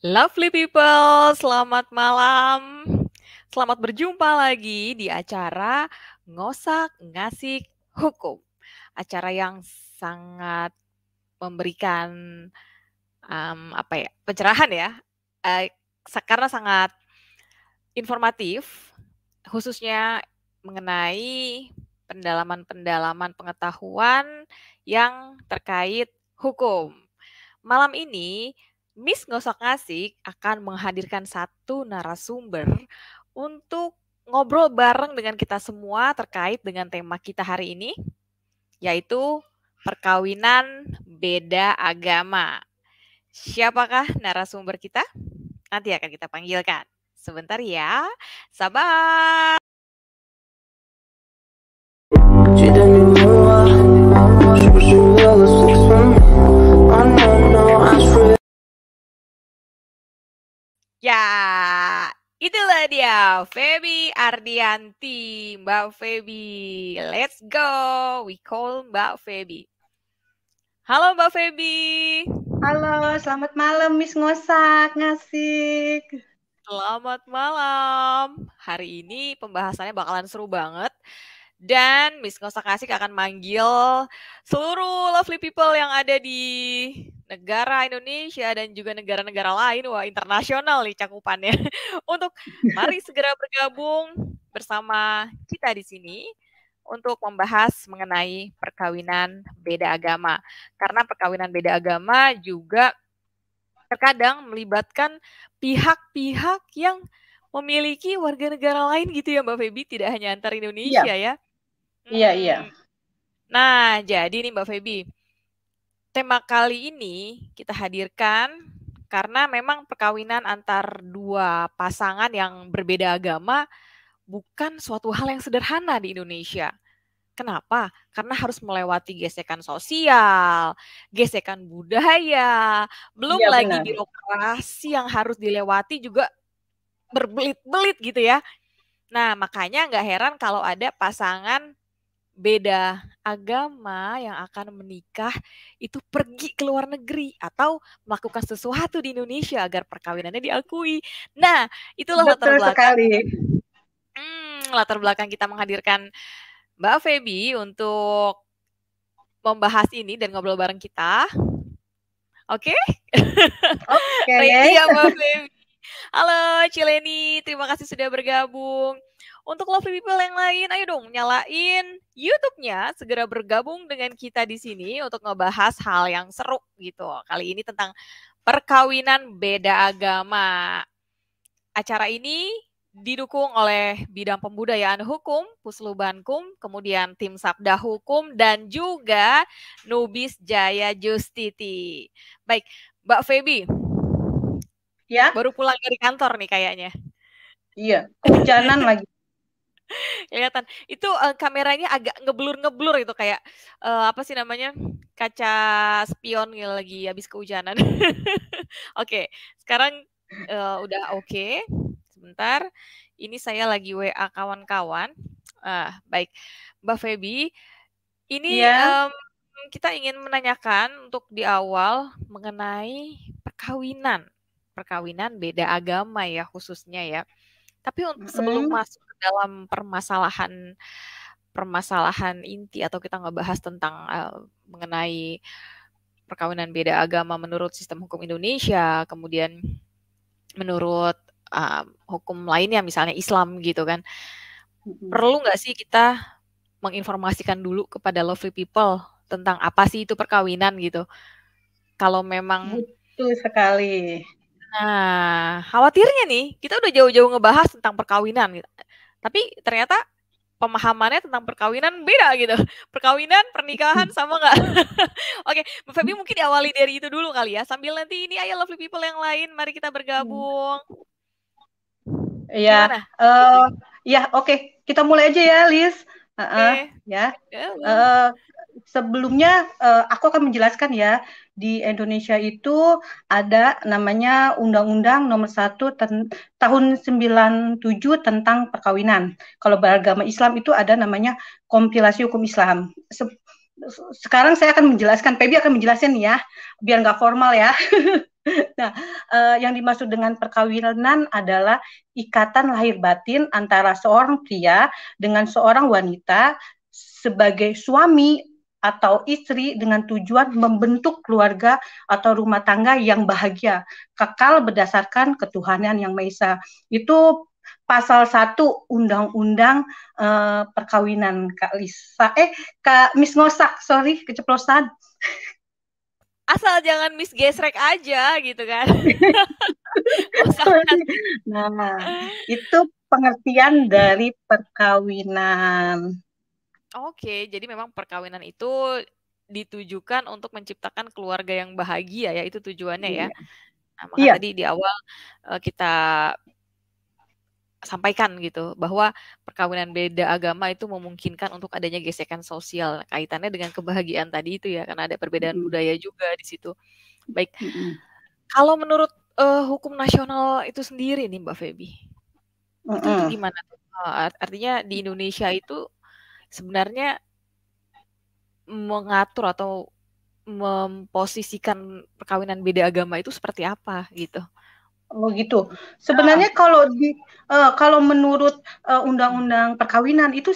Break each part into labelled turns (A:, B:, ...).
A: Lovely people, selamat malam. Selamat berjumpa lagi di acara Ngosak Ngasik Hukum. Acara yang sangat memberikan pencerahan ya, karena sangat informatif, khususnya mengenai pendalaman-pendalaman pengetahuan yang terkait hukum. Malam ini, Miss Ngosak Ngasik akan menghadirkan satu narasumber untuk ngobrol bareng dengan kita semua terkait dengan tema kita hari ini, yaitu perkawinan beda agama. Siapakah narasumber kita? Nanti akan kita panggilkan. Sebentar ya, sabar. Ya, itulah dia, Feby Ardianti, Mbak Feby. Let's go, we call Mbak Feby. Halo Mbak Feby.
B: Halo, selamat malam Miss Ngosak Ngasik.
A: Selamat malam. Hari ini pembahasannya bakalan seru banget. Dan Miss Ngosak Ngasik akan manggil seluruh lovely people yang ada di negara Indonesia dan juga negara-negara lain, wah internasional nih cakupannya, untuk mari segera bergabung bersama kita di sini untuk membahas mengenai perkawinan beda agama. Karena perkawinan beda agama juga terkadang melibatkan pihak-pihak yang memiliki warga negara lain gitu ya Mbak Feby, tidak hanya antar Indonesia ya.
B: Iya.
A: Nah, jadi nih Mbak Feby, tema kali ini kita hadirkan karena memang perkawinan antar dua pasangan yang berbeda agama bukan suatu hal yang sederhana di Indonesia. Kenapa? Karena harus melewati gesekan sosial, gesekan budaya, belum lagi birokrasi yang harus dilewati juga berbelit-belit gitu ya. Nah, makanya nggak heran kalau ada pasangan beda agama yang akan menikah itu pergi ke luar negeri atau melakukan sesuatu di Indonesia agar perkawinannya diakui. Nah, itulah latar belakang kita menghadirkan Mbak Feby untuk membahas ini dan ngobrol bareng kita. Oke? Ready ya Mbak Feby? Halo Cileni, terima kasih sudah bergabung. Untuk lovely people yang lain, ayo dong nyalain YouTube-nya, segera bergabung dengan kita di sini untuk ngebahas hal yang seru gitu. Kali ini tentang perkawinan beda agama. Acara ini didukung oleh Bidang Pembudayaan Hukum, Puslubankum, kemudian Tim Sabda Hukum, dan juga Nubis Jaya Justiti. Baik, Mbak Feby.
B: Ya.
A: Baru pulang dari kantor nih kayaknya.
B: Iya, kehujanan lagi.
A: Kelihatan. Itu kameranya agak ngeblur itu kayak apa sih namanya? Kaca spion lagi habis kehujanan. Oke, sekarang udah oke. Sebentar. Ini saya lagi WA kawan-kawan. Baik. Mbak Feby, ini kita ingin menanyakan untuk di awal mengenai perkawinan beda agama ya khususnya ya. Tapi sebelum masuk ke dalam permasalahan inti atau kita ngebahas tentang mengenai perkawinan beda agama menurut sistem hukum Indonesia, kemudian menurut hukum lainnya misalnya Islam gitu kan. Perlu nggak sih kita menginformasikan dulu kepada lovely people tentang apa sih itu perkawinan gitu? Kalau memang
B: betul sekali.
A: Nah, khawatirnya nih, kita udah jauh-jauh ngebahas tentang perkawinan gitu. Tapi ternyata pemahamannya tentang perkawinan beda gitu. Perkawinan, pernikahan sama nggak? Oke, Mbak Feby mungkin diawali dari itu dulu kali ya. Sambil nanti ini ayo lovely people yang lain, mari kita bergabung.
B: Iya. Ya, oke. Kita mulai aja ya, Liz. Ya. Sebelumnya aku akan menjelaskan ya, di Indonesia itu ada namanya Undang-Undang Nomor 1 tahun 97 tentang perkawinan. Kalau beragama Islam itu ada namanya kompilasi hukum Islam. Sekarang saya akan menjelaskan, Feby akan menjelaskan ya, biar nggak formal ya. Nah, yang dimaksud dengan perkawinan adalah ikatan lahir batin antara seorang pria dengan seorang wanita sebagai suami atau istri dengan tujuan membentuk keluarga atau rumah tangga yang bahagia, kekal berdasarkan ketuhanan yang Maha Esa. Itu pasal 1 Undang-Undang Perkawinan, Kak Lisa. Kak Miss Ngosak, sorry, keceplosan.
A: Asal jangan misgesrek aja gitu kan.
B: Nah, itu pengertian dari perkawinan.
A: Oke, jadi memang perkawinan itu ditujukan untuk menciptakan keluarga yang bahagia ya, itu tujuannya ya.
B: Iya.
A: Nah, maka
B: Iya.
A: tadi di awal kita sampaikan gitu bahwa perkawinan beda agama itu memungkinkan untuk adanya gesekan sosial, kaitannya dengan kebahagiaan tadi itu ya, karena ada perbedaan
B: Mm-mm.
A: budaya juga di situ. Baik,
B: Mm-mm.
A: kalau menurut hukum nasional itu sendiri nih Mbak Feby, itu
B: Mm-mm.
A: gimana tuh? Artinya di Indonesia itu sebenarnya mengatur atau memposisikan perkawinan beda agama itu seperti apa gitu?
B: Oh gitu.
A: Ah,
B: Sebenarnya kalau menurut Undang-Undang Perkawinan itu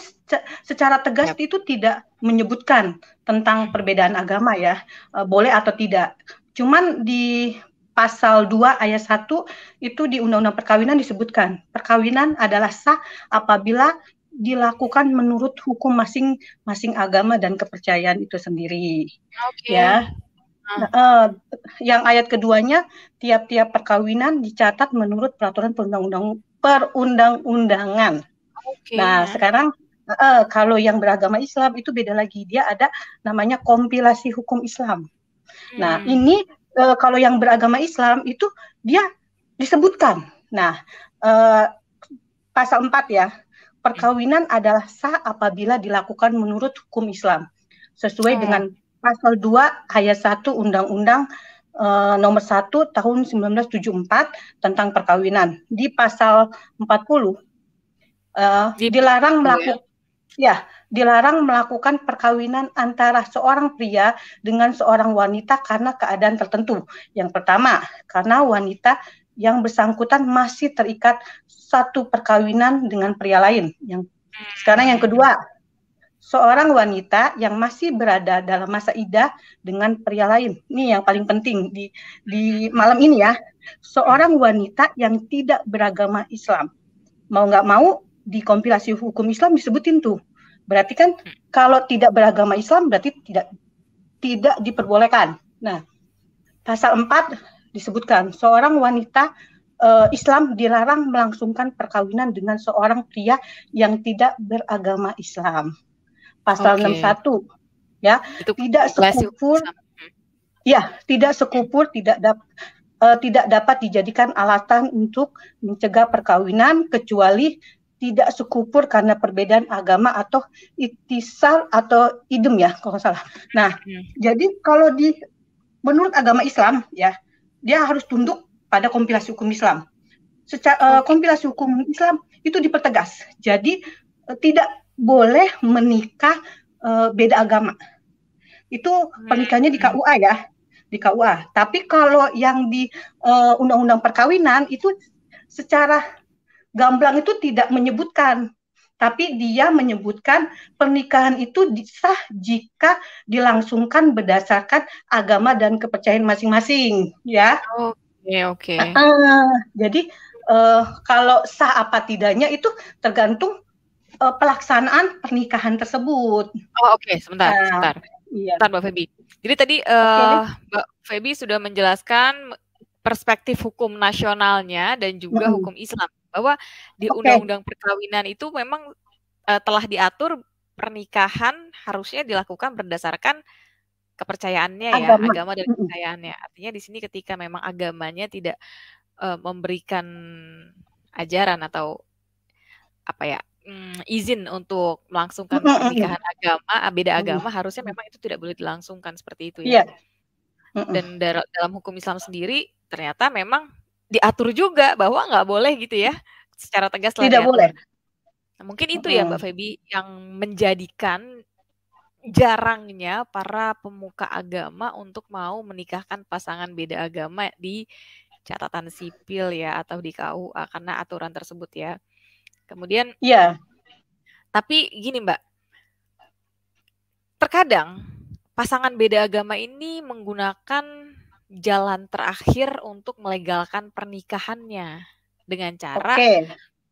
B: secara tegas
A: ya.
B: itu tidak menyebutkan tentang perbedaan agama ya, boleh atau tidak. Cuman di pasal 2 ayat 1 itu di Undang-Undang Perkawinan disebutkan, perkawinan adalah sah apabila dilakukan menurut hukum masing-masing agama dan kepercayaan itu sendiri.
A: Oke.
B: Ya.
A: Nah,
B: Nah, yang ayat keduanya, tiap-tiap perkawinan dicatat menurut peraturan perundang-undangan.
A: oke
B: Nah,
A: ya.
B: sekarang kalau yang beragama Islam itu beda lagi. Dia ada namanya kompilasi hukum Islam. Nah,
A: Hmm.
B: ini kalau yang beragama Islam itu dia disebutkan. Nah, pasal 4 ya, perkawinan adalah sah apabila dilakukan menurut hukum Islam sesuai
A: Oh,
B: dengan pasal 2 ayat 1 Undang-Undang nomor 1 tahun 1974 tentang perkawinan. Di pasal 40
A: di
B: dilarang
A: dulu ya.
B: melakukan dilarang melakukan perkawinan antara seorang pria dengan seorang wanita karena keadaan tertentu. Yang pertama, karena wanita yang bersangkutan masih terikat satu perkawinan dengan pria lain. Sekarang yang kedua, seorang wanita yang masih berada dalam masa idah dengan pria lain. Ini yang paling penting di malam ini ya. Seorang wanita yang tidak beragama Islam. Mau nggak mau di kompilasi hukum Islam disebutin tuh. Berarti kan kalau tidak beragama Islam berarti tidak diperbolehkan. Nah, pasal 4 disebutkan seorang wanita Islam dilarang melangsungkan perkawinan dengan seorang pria yang tidak beragama Islam. Pasal
A: Oke.
B: 61 ya,
A: Itu
B: tidak
A: kompilasi hukum
B: sekufur
A: Islam.
B: tidak dapat dijadikan alatan untuk mencegah perkawinan kecuali tidak sekufur karena perbedaan agama atau itisal atau idem ya kalau nggak salah. Nah, jadi kalau menurut agama Islam ya, dia harus tunduk pada kompilasi hukum Islam.
A: Oke.
B: Kompilasi hukum Islam itu dipertegas. Jadi tidak boleh menikah beda agama. Itu pernikahannya di
A: Hmm.
B: KUA ya, di KUA. Tapi kalau yang di Undang-Undang Perkawinan itu secara gamblang itu tidak menyebutkan, tapi dia menyebutkan pernikahan itu sah jika dilangsungkan berdasarkan agama dan kepercayaan masing-masing, ya.
A: Oke, oke.
B: Jadi kalau sah apa tidaknya itu tergantung pelaksanaan pernikahan tersebut.
A: Oh, oke, sebentar,
B: Nah,
A: sebentar.
B: iya.
A: Sebentar, Mbak Feby. Jadi tadi
B: Oke.
A: Mbak Feby sudah menjelaskan perspektif hukum nasionalnya dan juga hukum Islam bahwa di
B: Oke.
A: Undang-Undang Perkawinan itu memang telah diatur pernikahan harusnya dilakukan berdasarkan kepercayaannya ya,
B: Agama.
A: agama dan kepercayaannya. Artinya di sini ketika memang agamanya tidak memberikan ajaran atau apa ya, izin untuk melangsungkan pernikahan agama, beda agama, harusnya memang itu tidak boleh dilangsungkan seperti itu ya.
B: Iya.
A: Dan dalam hukum Islam sendiri ternyata memang diatur juga bahwa nggak boleh gitu ya, secara tegas telah
B: Tidak
A: diatur.
B: boleh.
A: Nah, mungkin itu ya Mbak Feby yang menjadikan jarangnya para pemuka agama untuk mau menikahkan pasangan beda agama di catatan sipil ya atau di KUA karena aturan tersebut ya. Kemudian,
B: Iya,
A: tapi gini Mbak, terkadang pasangan beda agama ini menggunakan jalan terakhir untuk melegalkan pernikahannya dengan cara
B: oke,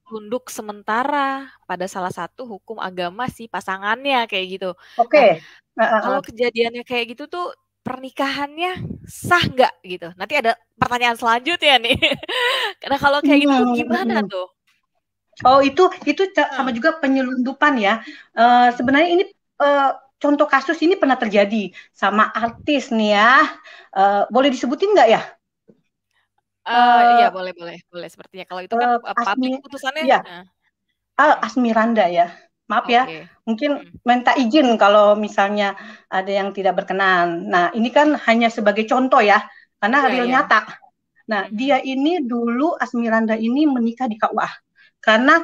A: tunduk sementara pada salah satu hukum agama si pasangannya kayak gitu.
B: oke.
A: Nah,
B: Heeh.
A: kalau kejadiannya kayak gitu tuh pernikahannya sah nggak gitu? Nanti ada pertanyaan selanjutnya nih. Karena kalau kayak gitu tuh gimana
B: Hmm.
A: tuh?
B: Oh, itu sama
A: Heeh,
B: juga penyelundupan ya. Sebenarnya ini eh, contoh kasus ini pernah terjadi sama artis nih ya. Boleh disebutin nggak ya?
A: iya
B: Eh,
A: boleh boleh boleh sepertinya kalau itu kan,
B: Asmi,
A: publik putusannya
B: ya,
A: mhm,
B: Asmiranda ya. Maaf ya,
A: oke,
B: mungkin
A: mhm,
B: minta izin kalau misalnya ada yang tidak berkenan. Nah, ini kan hanya sebagai contoh ya, karena
A: iya
B: real
A: iya,
B: nyata. Nah, dia
A: mhm,
B: ini dulu Asmiranda ini menikah di KUA. Karena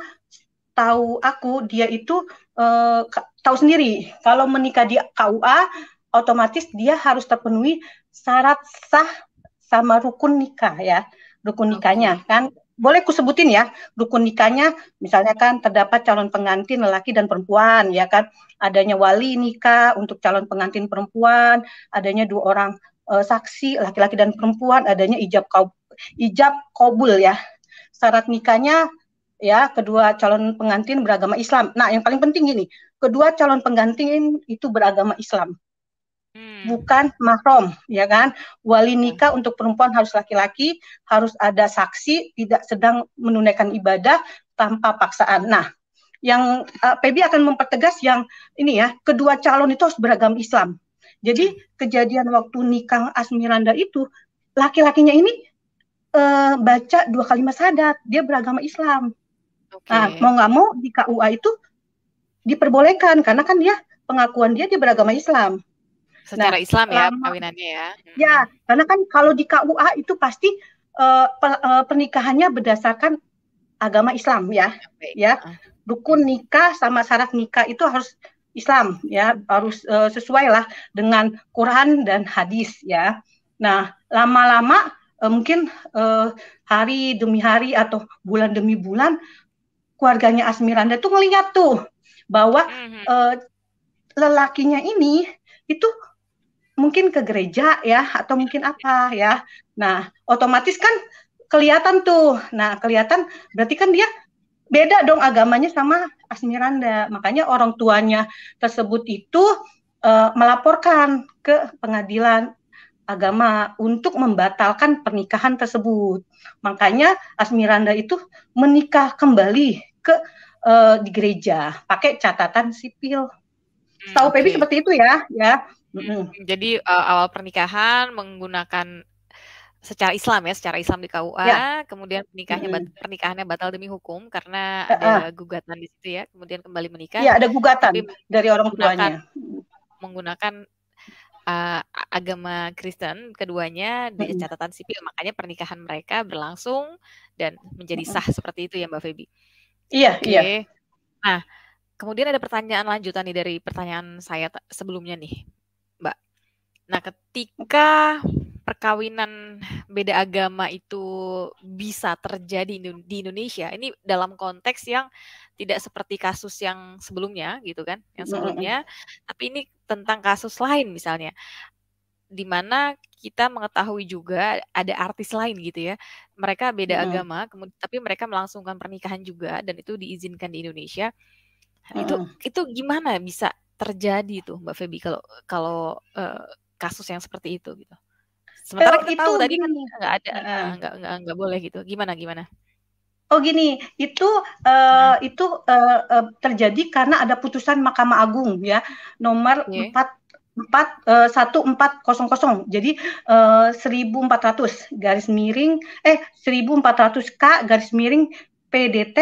B: tahu aku dia itu tahu sendiri kalau menikah di KUA otomatis dia harus terpenuhi syarat sah sama rukun nikah ya. Rukun nikahnya
A: oke,
B: kan boleh ku sebutin ya, rukun nikahnya misalnya kan terdapat calon pengantin lelaki dan perempuan ya kan, adanya wali nikah untuk calon pengantin perempuan, adanya dua orang saksi laki-laki dan perempuan, adanya ijab kabul ya. Syarat nikahnya ya kedua calon pengantin beragama Islam. Nah, yang paling penting gini, kedua calon pengantin itu beragama Islam,
A: mmm,
B: bukan mahram, ya kan? Wali
A: iya,
B: nikah untuk perempuan harus laki-laki, harus ada saksi, tidak sedang menunaikan ibadah tanpa paksaan. Nah, yang PB akan mempertegas yang ini ya, kedua calon itu harus beragama Islam. Jadi
A: mmm,
B: kejadian waktu nikah Asmiranda itu laki-lakinya ini baca dua kalimat syahadat, dia beragama Islam. Nah,
A: oke,
B: mau nggak mau di KUA itu diperbolehkan karena kan dia pengakuan dia beragama Islam.
A: secara
B: Nah,
A: Islam ya
B: lama
A: perkawinannya ya? Mhm,
B: ya karena kan kalau di KUA itu pasti pernikahannya berdasarkan agama Islam ya,
A: baik,
B: ya
A: heeh,
B: rukun
A: mhm,
B: nikah sama syarat nikah itu harus Islam ya, harus sesuai lah dengan Quran dan hadis ya. Nah, lama-lama mungkin uh, hari demi hari atau bulan demi bulan keluarganya Asmiranda tuh ngeliat tuh bahwa
A: mhm,
B: uh, lelakinya ini itu mungkin ke gereja ya atau mungkin apa ya. Nah, otomatis kan kelihatan tuh. Nah, kelihatan berarti kan dia beda dong agamanya sama Asmiranda. Makanya orang tuanya tersebut itu melaporkan ke pengadilan agama untuk membatalkan pernikahan tersebut. Makanya Asmiranda itu menikah kembali ke di gereja pakai catatan sipil. Setahu Pebi
A: oke.
B: seperti itu ya, ya. Mm-mm.
A: Jadi, awal pernikahan menggunakan secara Islam ya, secara Islam di
B: Ya,
A: KUA, kemudian
B: mm-mm.
A: pernikahannya batal demi hukum karena
B: Uh-uh.
A: ada gugatan di situ ya, kemudian kembali menikah,
B: Iya, ada gugatan
A: tapi
B: dari orang
A: menggunakan
B: tuanya.
A: menggunakan, agama Kristen keduanya di
B: Mm-mm.
A: catatan sipil, makanya pernikahan mereka berlangsung dan menjadi
B: Mm-mm.
A: sah seperti itu ya, Mbak Feby?
B: Iya, iya.
A: Oke. Nah, kemudian ada pertanyaan lanjutan nih dari pertanyaan saya sebelumnya nih, Mbak. Nah, ketika perkawinan beda agama itu bisa terjadi di Indonesia, ini dalam konteks yang tidak seperti kasus yang sebelumnya gitu kan, yang
B: Mm-mm.
A: sebelumnya, tapi ini tentang kasus lain misalnya, di mana kita mengetahui juga ada artis lain gitu ya, mereka beda
B: Mm-mm.
A: agama, tapi mereka melangsungkan pernikahan juga dan itu diizinkan di Indonesia.
B: Mm-mm.
A: Itu gimana bisa terjadi tuh Mbak Feby kalau kalau, kasus yang seperti itu gitu? Sementara kita
B: Itu
A: tahu tadi kan
B: gini.
A: nggak ada
B: Uh-uh.
A: nggak boleh gitu. Gimana gimana?
B: Oh gini,
A: Heeh,
B: terjadi karena ada putusan Mahkamah Agung ya nomor
A: oke.
B: 1400. Jadi 1400 garis miring 1400 K garis miring PDT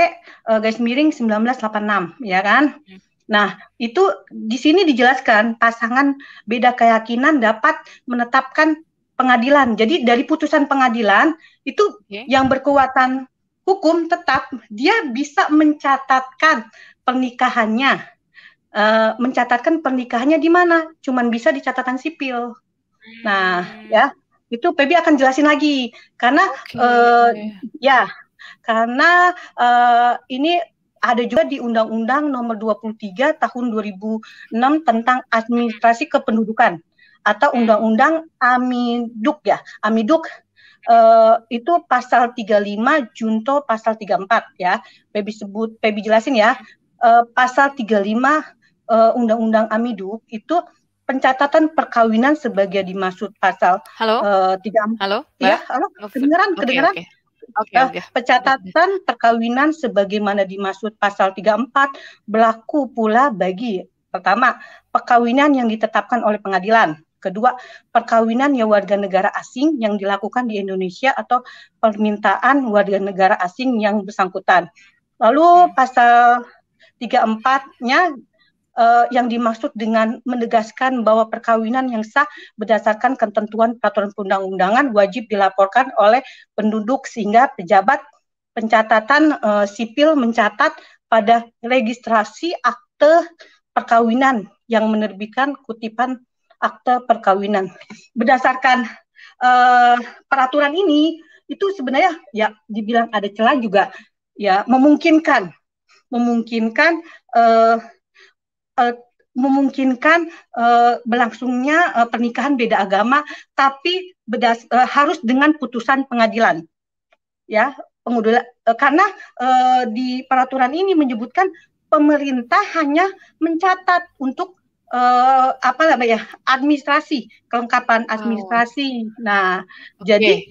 B: garis miring 1986 ya kan.
A: Mhm,
B: Nah, itu di sini dijelaskan pasangan beda keyakinan dapat menetapkan pengadilan. Jadi dari putusan pengadilan itu
A: oke.
B: yang berkekuatan hukum tetap dia bisa mencatatkan pernikahannya mencatatkan pernikahannya di mana, cuman bisa di catatan sipil. Nah, ya itu Pebi akan jelasin lagi karena ya karena ini ada juga di Undang-Undang Nomor 23 Tahun 2006 tentang Administrasi Kependudukan atau Undang-Undang Amiduk ya. Amiduk itu pasal 35 junto pasal 34 ya. Pebi jelasin ya. Pasal 35 Undang-Undang Amiduk itu pencatatan perkawinan sebagai dimaksud pasal 34.
A: Halo,
B: ya, halo, kedengeran. Pencatatan perkawinan sebagaimana dimaksud pasal 34 berlaku pula bagi pertama, perkawinan yang ditetapkan oleh pengadilan. Kedua, perkawinan yang warga negara asing yang dilakukan di Indonesia atau permintaan warga negara asing yang bersangkutan. Lalu pasal 34-nya yang dimaksud dengan menegaskan bahwa perkawinan yang sah berdasarkan ketentuan peraturan perundang-undangan wajib dilaporkan oleh penduduk sehingga pejabat pencatatan sipil mencatat pada registrasi akte perkawinan yang menerbitkan kutipan akte perkawinan. Berdasarkan peraturan ini itu sebenarnya ya dibilang ada celah juga ya memungkinkan berlangsungnya pernikahan beda agama, tapi harus dengan putusan pengadilan, ya karena di peraturan ini menyebutkan pemerintah hanya mencatat untuk administrasi, kelengkapan administrasi. Nah, jadi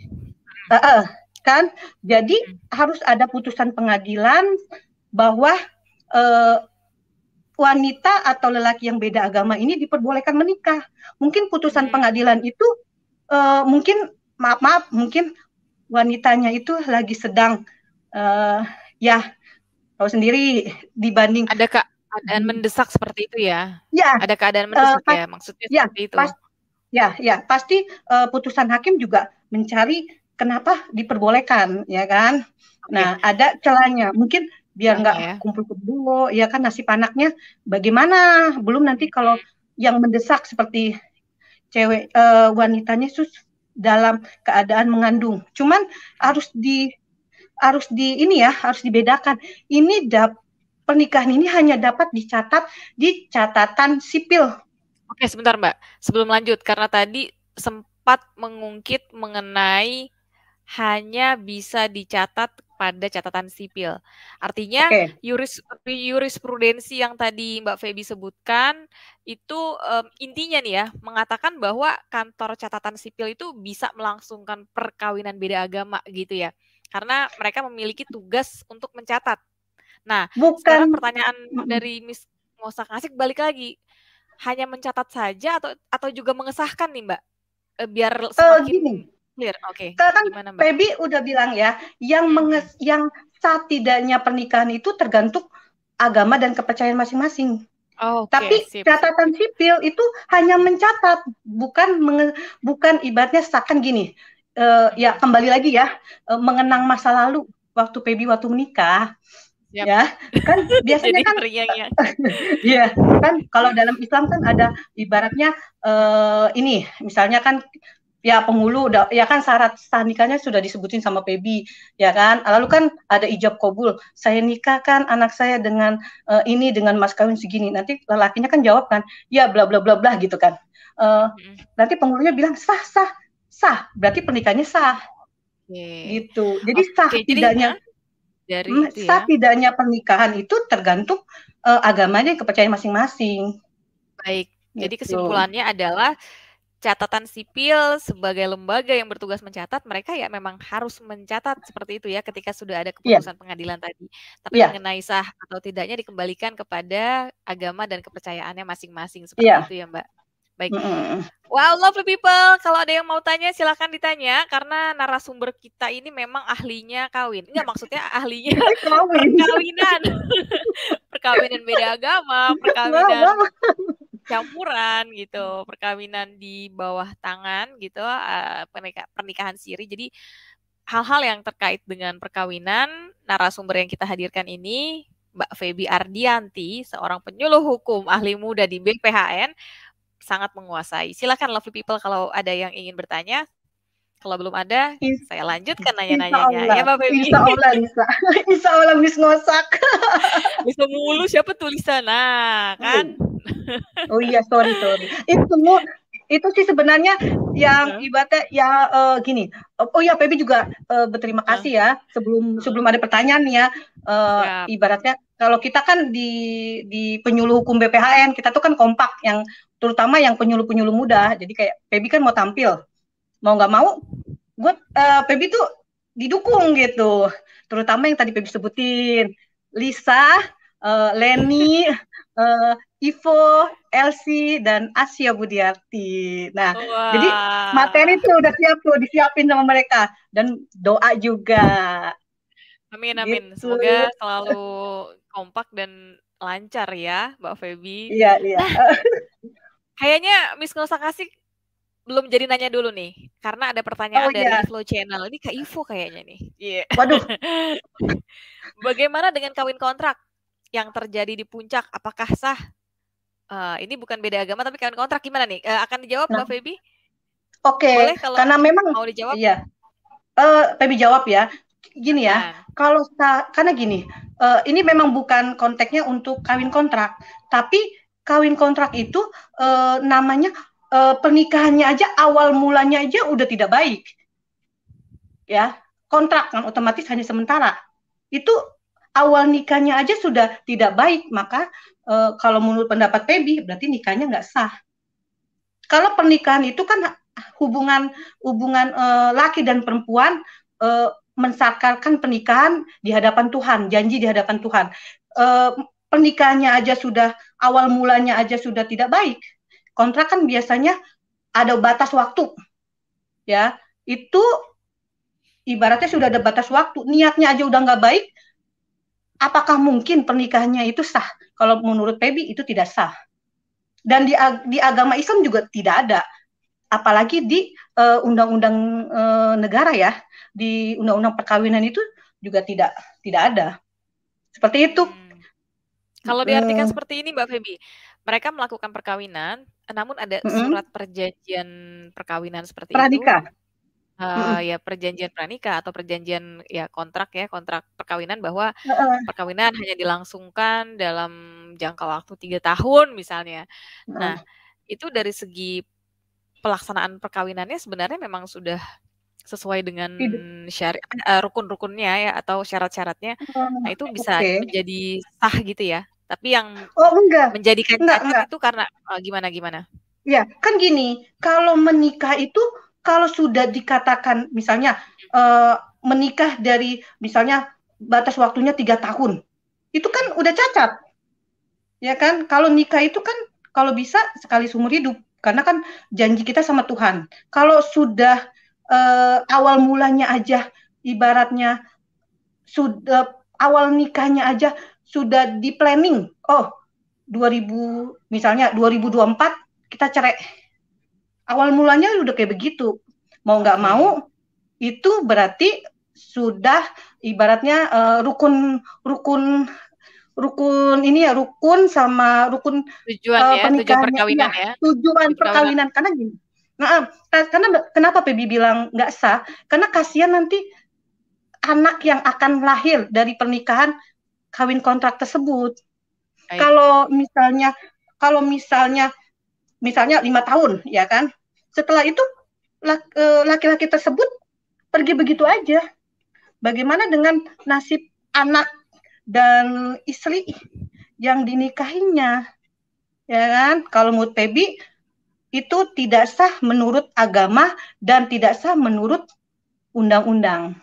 B: kan, jadi harus ada putusan pengadilan bahwa wanita atau lelaki yang beda agama ini diperbolehkan menikah. Mungkin putusan pengadilan itu mungkin mungkin wanitanya itu lagi sedang ya tahu sendiri dibanding
A: ada keadaan mendesak seperti itu ya.
B: Ya.
A: Ada keadaan mendesak ya, maksudnya seperti itu.
B: Pasti putusan hakim juga mencari kenapa diperbolehkan, ya kan? Nah, ada celahnya. Mungkin biar nggak kumpul-kumpul, ya kan, nasib anaknya bagaimana? Belum nanti kalau yang mendesak seperti cewek wanitanya dalam keadaan mengandung. Cuman harus dibedakan. Ini pernikahan ini hanya dapat dicatat di catatan sipil.
A: Oke, sebentar Mbak. Sebelum lanjut, karena tadi sempat mengungkit mengenai hanya bisa dicatat pada catatan sipil. Artinya jurisprudensi yang tadi Mbak Feby sebutkan itu intinya nih ya, mengatakan bahwa kantor catatan sipil itu bisa melangsungkan perkawinan beda agama gitu ya. Karena mereka memiliki tugas untuk mencatat. Nah, sekarang pertanyaan dari Miss Mosak Ngasik balik lagi. Hanya mencatat saja atau juga mengesahkan nih Mbak? Biar semakin clear. Oke.
B: Kan Pebi udah bilang ya, yang sah tidaknya pernikahan itu tergantung agama dan kepercayaan masing-masing. Tapi catatan sipil itu hanya mencatat, bukan ibaratnya seakan gini. Ya kembali lagi ya, mengenang masa lalu waktu Pebi waktu menikah. Ya kan biasanya kan ya kan kalau dalam Islam kan ada ibaratnya ini misalnya kan ya penghulu ya kan syarat sah nikahnya sudah disebutin sama Pebi ya kan, lalu kan ada ijab kabul, saya nikahkan anak saya dengan ini dengan mas kawin segini, nanti lelakinya kan jawab kan ya bla bla bla bla gitu kan, nanti penghulunya bilang sah berarti pernikahannya sah gitu. Jadi sah tidaknya pernikahan itu tergantung agamanya, kepercayaan masing-masing.
A: Baik, jadi kesimpulannya adalah catatan sipil sebagai lembaga yang bertugas mencatat, mereka ya memang harus mencatat seperti itu ya ketika sudah ada keputusan pengadilan tadi. Tapi mengenai sah atau tidaknya dikembalikan kepada agama dan kepercayaannya masing-masing seperti itu ya Mbak. Baik. Well, lovely people, kalau ada yang mau tanya silakan ditanya karena narasumber kita ini memang ahlinya kawin. Enggak, maksudnya ahlinya perkawinan. Perkawinan beda agama, perkawinan campuran gitu, perkawinan di bawah tangan gitu, pernikahan siri. Jadi hal-hal yang terkait dengan perkawinan narasumber yang kita hadirkan ini Mbak Feby Ardianti, seorang penyuluh hukum ahli muda di BPHN, sangat menguasai. Silakan lovely people kalau ada yang ingin bertanya. Kalau belum ada,
B: Is-
A: saya lanjutkan
B: Insya
A: nanya-nanyanya. Ya
B: Allah,
A: Mbak Feby.
B: Insya Allah Lisa, Insya Allah Miss Ngosak.
A: Lisa mulu siapa tulisan? Nah, kan?
B: Oh iya, sorry. Itu sih sebenarnya yang ibaratnya ya gini. Oh ya, Pebi juga berterima kasih ya. Sebelum ada pertanyaan ya, ibaratnya kalau kita kan di penyuluh hukum BPHN kita tuh kan kompak, yang terutama yang penyuluh-penyuluh muda. Jadi kayak Pebi kan mau tampil, mau nggak mau, gue Pebi tuh didukung gitu. Terutama yang tadi Pebi sebutin, Lisa, Leni, Ivo, Elsie, dan Asia Budiarti. Nah, jadi materi tuh udah siap tuh, disiapin sama mereka. Dan doa juga.
A: Amin.
B: Gitu.
A: Semoga selalu kompak dan lancar ya, Mbak Feby.
B: Iya.
A: Nah, kayaknya Miss Ngosakasi belum jadi nanya dulu nih, karena ada pertanyaan dari Iflo Channel. Ini Kak Ivo kayaknya nih. Yeah.
B: Waduh.
A: Bagaimana dengan kawin kontrak yang terjadi di puncak? Apakah sah? Ini bukan beda agama tapi kawin kontrak, gimana nih? Akan dijawab Mbak Feby?
B: Oke,
A: boleh kalau
B: karena memang
A: mau dijawab.
B: Iya. Feby jawab ya. Gini ya, karena gini, ini memang bukan konteksnya untuk kawin kontrak, tapi kawin kontrak itu namanya pernikahannya aja, awal mulanya aja udah tidak baik. Ya, kontrak kan otomatis hanya sementara. Itu awal nikahnya aja sudah tidak baik, maka kalau menurut pendapat Pebi berarti nikahnya nggak sah. Kalau pernikahan itu kan hubungan laki dan perempuan mensakralkan pernikahan di hadapan Tuhan, janji di hadapan Tuhan. Pernikahannya aja sudah, awal mulanya aja sudah tidak baik. Kontrak kan biasanya ada batas waktu, ya. Itu ibaratnya sudah ada batas waktu, niatnya aja udah nggak baik. Apakah mungkin pernikahannya itu sah? Kalau menurut Pebi itu tidak sah. Dan di agama Islam juga tidak ada. Apalagi di undang-undang negara ya, di undang-undang perkawinan itu juga tidak ada. Seperti itu.
A: Kalau diartikan seperti ini Mbak Feby, mereka melakukan perkawinan, namun ada surat perjanjian perkawinan seperti
B: pranikah.
A: itu. Ya perjanjian pranikah atau perjanjian ya kontrak perkawinan bahwa perkawinan hanya dilangsungkan dalam jangka waktu 3 tahun misalnya. Nah, itu dari segi pelaksanaan perkawinannya sebenarnya memang sudah sesuai dengan rukun-rukunnya ya atau syarat-syaratnya. Nah, itu bisa menjadi sah gitu ya. Tapi yang menjadikan cacat itu karena gimana?
B: Ya, kan gini, kalau menikah itu kalau sudah dikatakan misalnya menikah dari misalnya batas waktunya 3 tahun, itu kan udah cacat. Ya kan? Kalau nikah itu kan kalau bisa sekali seumur hidup, karena kan janji kita sama Tuhan. Kalau sudah awal mulanya aja ibaratnya sudah awal nikahnya aja sudah di planning. Oh, 2024 kita cerai. Awal mulanya udah kayak begitu. Mau nggak mau itu berarti sudah ibaratnya rukun ini ya, rukun sama rukun
A: tujuan perkawinan ya.
B: Tujuan perkawinan karena gini. Nah, karena kenapa Pebi bilang nggak sah? Karena kasihan nanti anak yang akan lahir dari pernikahan kawin kontrak tersebut. Kalau misalnya 5 tahun, ya kan? Setelah itu laki-laki tersebut pergi begitu aja. Bagaimana dengan nasib anak dan istri yang dinikahinya? Ya kan? Kalau menurut Pebi itu tidak sah menurut agama dan tidak sah menurut undang-undang.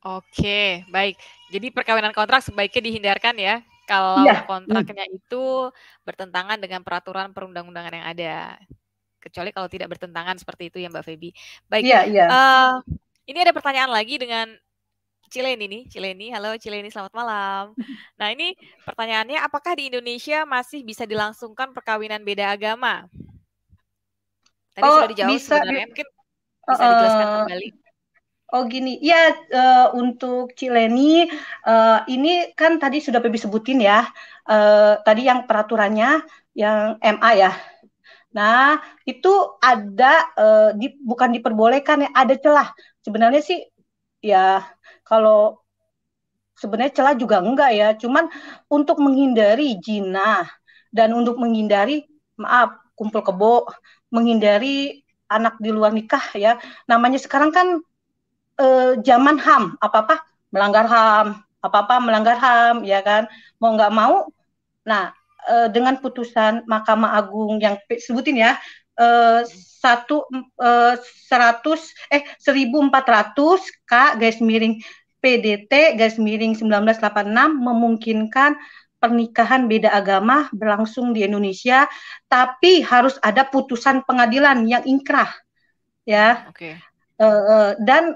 A: Oke, baik. Jadi perkawinan kontrak sebaiknya dihindarkan ya. Kalau kontraknya itu bertentangan dengan peraturan perundang-undangan yang ada. Kecuali kalau tidak bertentangan seperti itu ya Mbak Feby. Baik. Ini ada pertanyaan lagi dengan Cileni nih. Halo Cileni, selamat malam. Nah, ini pertanyaannya, apakah di Indonesia masih bisa dilangsungkan perkawinan beda agama? Tadi sudah dijawab sebenarnya, mungkin bisa dijelaskan kembali.
B: Oh gini, ya untuk Cileni ini kan tadi sudah Pebi sebutin ya, tadi yang peraturannya yang MA ya. Nah itu ada bukan diperbolehkan ya, ada celah. Sebenarnya sih ya kalau sebenarnya celah juga enggak ya, cuman untuk menghindari zina dan untuk menghindari maaf kumpul kebo, menghindari anak di luar nikah ya. Namanya sekarang kan zaman HAM, apa-apa melanggar HAM, apa-apa melanggar HAM, ya kan? Mau nggak mau, nah dengan putusan Mahkamah Agung yang sebutin ya, satu 1400 K garis miring PDT garis miring 1986 memungkinkan pernikahan beda agama berlangsung di Indonesia, tapi harus ada putusan pengadilan yang inkrah, ya.
A: Oke.
B: Dan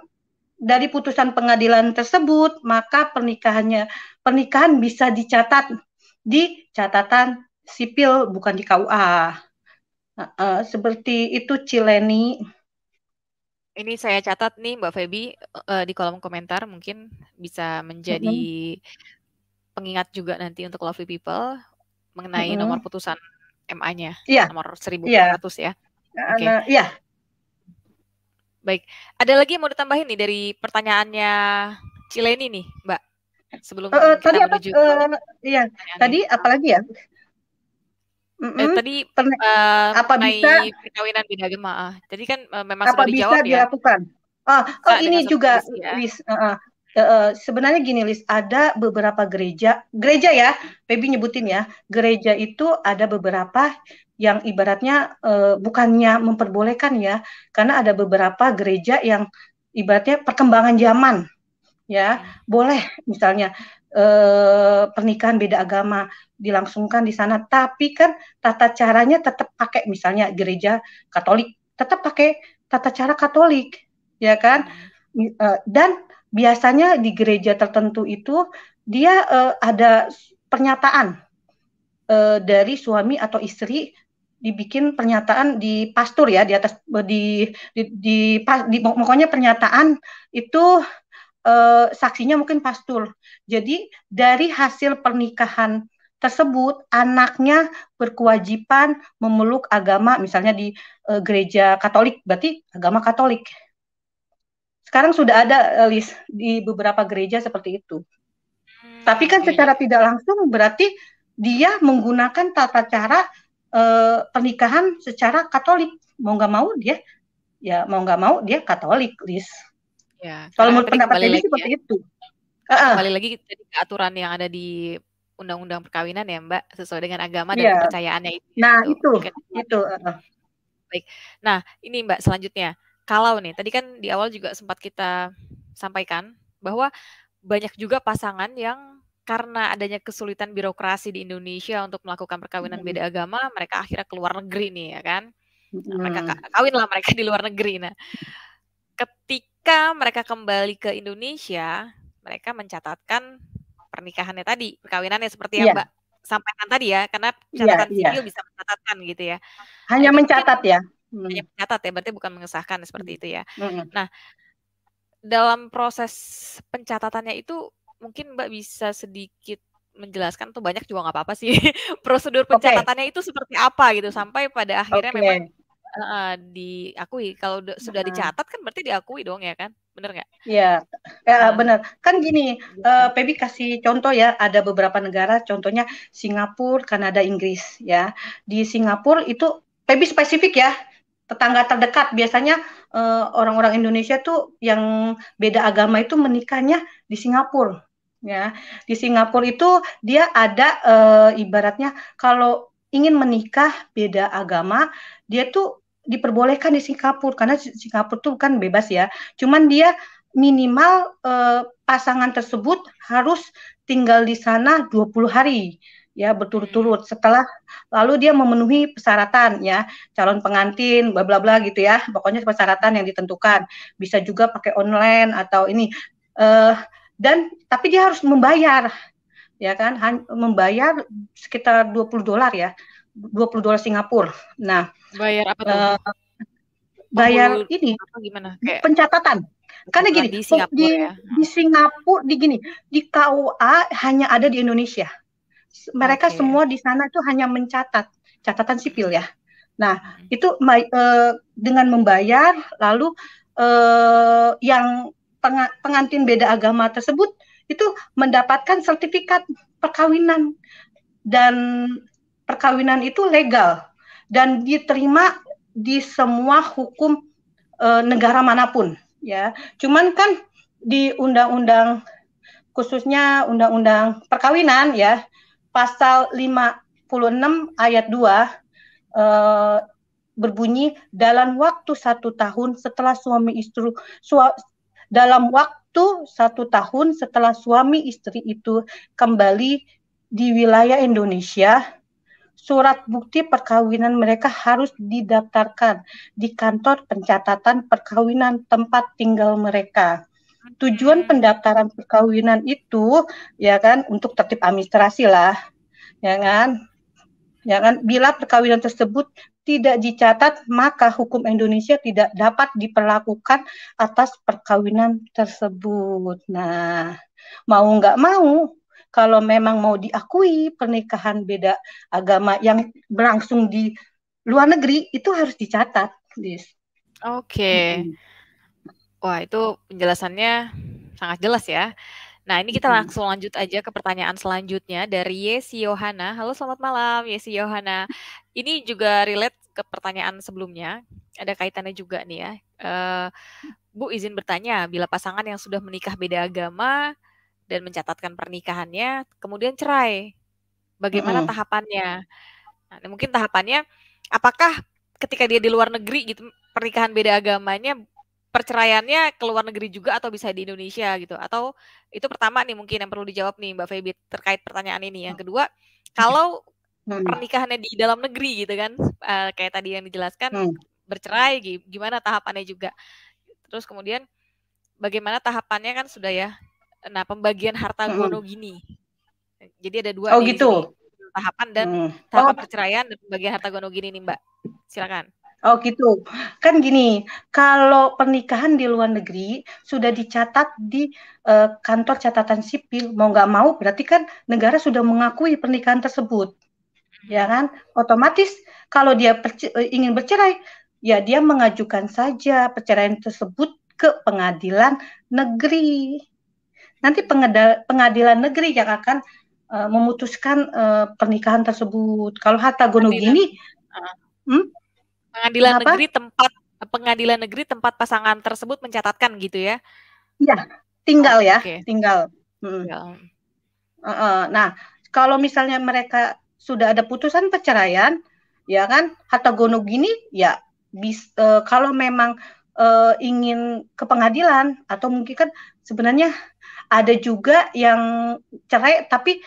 B: dari putusan pengadilan tersebut, maka pernikahan bisa dicatat di catatan sipil, bukan di KUA. Seperti itu, Cileni.
A: Ini saya catat nih Mbak Feby di kolom komentar, mungkin bisa menjadi pengingat juga nanti untuk Lovely People mengenai nomor putusan MA-nya,
B: Iya,
A: nomor
B: iya,
A: 1400 ya. Oke.
B: iya.
A: Baik, ada lagi yang mau ditambahin nih dari pertanyaannya Cileni nih, Mbak. Sebelum
B: Tadi
A: kita
B: apa?
A: menuju ke
B: Iya,
A: pertanyaan
B: tadi apa lagi ya?
A: tadi
B: Apa bisa
A: mengenai perkawinan beda agama. Tadi kan memang
B: apa
A: sudah
B: bisa
A: dijawab ya,
B: dilakukan? Oh
A: dengan
B: ini juga,
A: sosialisasi ya.
B: Lis. Sebenarnya gini, Lis, ada beberapa gereja ya, Pebi nyebutin ya, gereja itu ada beberapa yang ibaratnya bukannya memperbolehkan ya, karena ada beberapa gereja yang ibaratnya perkembangan zaman, ya, boleh misalnya pernikahan beda agama dilangsungkan di sana, tapi kan tata caranya tetap pakai misalnya gereja Katolik, tetap pakai tata cara Katolik, ya kan? Dan biasanya di gereja tertentu itu dia ada pernyataan dari suami atau istri, dibikin pernyataan di pastur ya, di atas di pokoknya pernyataan itu saksinya mungkin pastur. Jadi dari hasil pernikahan tersebut anaknya berkewajiban memeluk agama, misalnya di gereja Katolik, berarti agama Katolik. Sekarang sudah ada list di beberapa gereja seperti itu. Tapi kan secara tidak langsung berarti dia menggunakan tata cara pernikahan secara Katolik. Mau nggak mau dia, ya mau nggak mau dia Katolik, list.
A: Ya,
B: Kalau
A: karena kan
B: menurut
A: tadi
B: pendapat
A: kembali
B: Debbie
A: lagi ya.
B: seperti itu.
A: Kembali lagi ke aturan yang ada di undang-undang perkawinan ya, Mbak, sesuai dengan agama dan kepercayaannya itu.
B: Nah,
A: gitu.
B: itu.
A: Baik. Nah, ini Mbak selanjutnya. Kalau nih, tadi kan di awal juga sempat kita sampaikan bahwa banyak juga pasangan yang karena adanya kesulitan birokrasi di Indonesia untuk melakukan perkawinan beda agama, mereka akhirnya keluar negeri nih ya kan. Nah, mereka kawin lah mereka di luar negeri. Nah, ketika mereka kembali ke Indonesia, mereka mencatatkan pernikahannya tadi, perkawinannya seperti yang Mbak sampaikan tadi ya, karena catatan sipil bisa mencatatkan gitu ya.
B: Hanya mencatat ya.
A: Hanya mencatat ya, berarti bukan mengesahkan seperti itu ya. Nah, dalam proses pencatatannya itu mungkin Mbak bisa sedikit menjelaskan, tuh banyak juga nggak apa-apa sih, prosedur pencatatannya itu seperti apa gitu, sampai pada akhirnya memang diakui. Kalau sudah dicatat kan berarti diakui dong ya kan, bener nggak?
B: Iya, benar. Kan gini, Pebi kasih contoh ya, ada beberapa negara, contohnya Singapura, Kanada, Inggris ya. Di Singapura itu Pebi spesifik ya, tetangga terdekat biasanya orang-orang Indonesia tuh yang beda agama itu menikahnya di Singapura ya. Di Singapura itu dia ada ibaratnya kalau ingin menikah beda agama, dia tuh diperbolehkan di Singapura karena Singapura tuh kan bebas ya. Cuman dia minimal pasangan tersebut harus tinggal di sana 20 hari ya berturut-turut, setelah lalu dia memenuhi persyaratan ya, calon pengantin bla bla bla gitu ya, pokoknya persyaratan yang ditentukan, bisa juga pakai online atau ini dan tapi dia harus membayar ya kan, membayar sekitar $20 ya, $20 Singapura. Nah,
A: bayar apa tuh?
B: bayar ini
A: apa gimana?
B: pencatatan Karena gini,
A: di Singapura ya.
B: di Singapura, di KUA hanya ada di Indonesia. Mereka semua di sana itu hanya mencatat catatan sipil ya. Nah, itu dengan membayar, lalu yang pengantin beda agama tersebut itu mendapatkan sertifikat perkawinan, dan perkawinan itu legal dan diterima di semua hukum negara manapun ya. Cuman kan di undang-undang, khususnya undang-undang perkawinan ya, pasal 56 ayat 2 berbunyi, dalam waktu 1 tahun setelah dalam waktu 1 tahun setelah suami istri itu kembali di wilayah Indonesia, surat bukti perkawinan mereka harus didaftarkan di kantor pencatatan perkawinan tempat tinggal mereka. Tujuan pendaftaran perkawinan itu ya kan untuk tertib administrasi lah, ya kan? Ya kan, bila perkawinan tersebut tidak dicatat, maka hukum Indonesia tidak dapat diperlakukan atas perkawinan tersebut. Nah, mau nggak mau, kalau memang mau diakui pernikahan beda agama yang berlangsung di luar negeri, itu harus dicatat, Liz.
A: Oke. Wah, itu penjelasannya sangat jelas ya. Nah, ini kita langsung lanjut aja ke pertanyaan selanjutnya dari Yesi Yohana. Halo, selamat malam Yesi Yohana. Ini juga relate ke pertanyaan sebelumnya. Ada kaitannya juga nih ya. Bu, izin bertanya, bila pasangan yang sudah menikah beda agama dan mencatatkan pernikahannya, kemudian cerai, bagaimana tahapannya? Nah, mungkin tahapannya, apakah ketika dia di luar negeri gitu, pernikahan beda agamanya, perceraiannya ke luar negeri juga atau bisa di Indonesia gitu? Atau itu pertama nih mungkin yang perlu dijawab nih Mbak Feby terkait pertanyaan ini. Yang kedua, kalau pernikahannya di dalam negeri gitu kan, kayak tadi yang dijelaskan, bercerai gimana tahapannya juga? Terus kemudian bagaimana tahapannya kan sudah ya. Nah, pembagian harta gono gini. Jadi ada dua nih
B: gitu.
A: di sini. Tahapan dan tahapan perceraian dan pembagian harta gono gini nih Mbak. Silakan.
B: Oh gitu. Kan gini, kalau pernikahan di luar negeri sudah dicatat di kantor catatan sipil, mau nggak mau berarti kan negara sudah mengakui pernikahan tersebut. Ya kan? Otomatis kalau dia ingin bercerai, ya dia mengajukan saja perceraian tersebut ke pengadilan negeri. Nanti pengadilan negeri yang akan memutuskan pernikahan tersebut. Kalau harta gono gini,
A: pengadilan negeri tempat pasangan tersebut mencatatkan gitu ya?
B: Iya, tinggal tinggal. Nah, kalau misalnya mereka sudah ada putusan perceraian, ya kan, harta gono gini, ya kalau memang ingin ke pengadilan, atau mungkin kan sebenarnya ada juga yang cerai tapi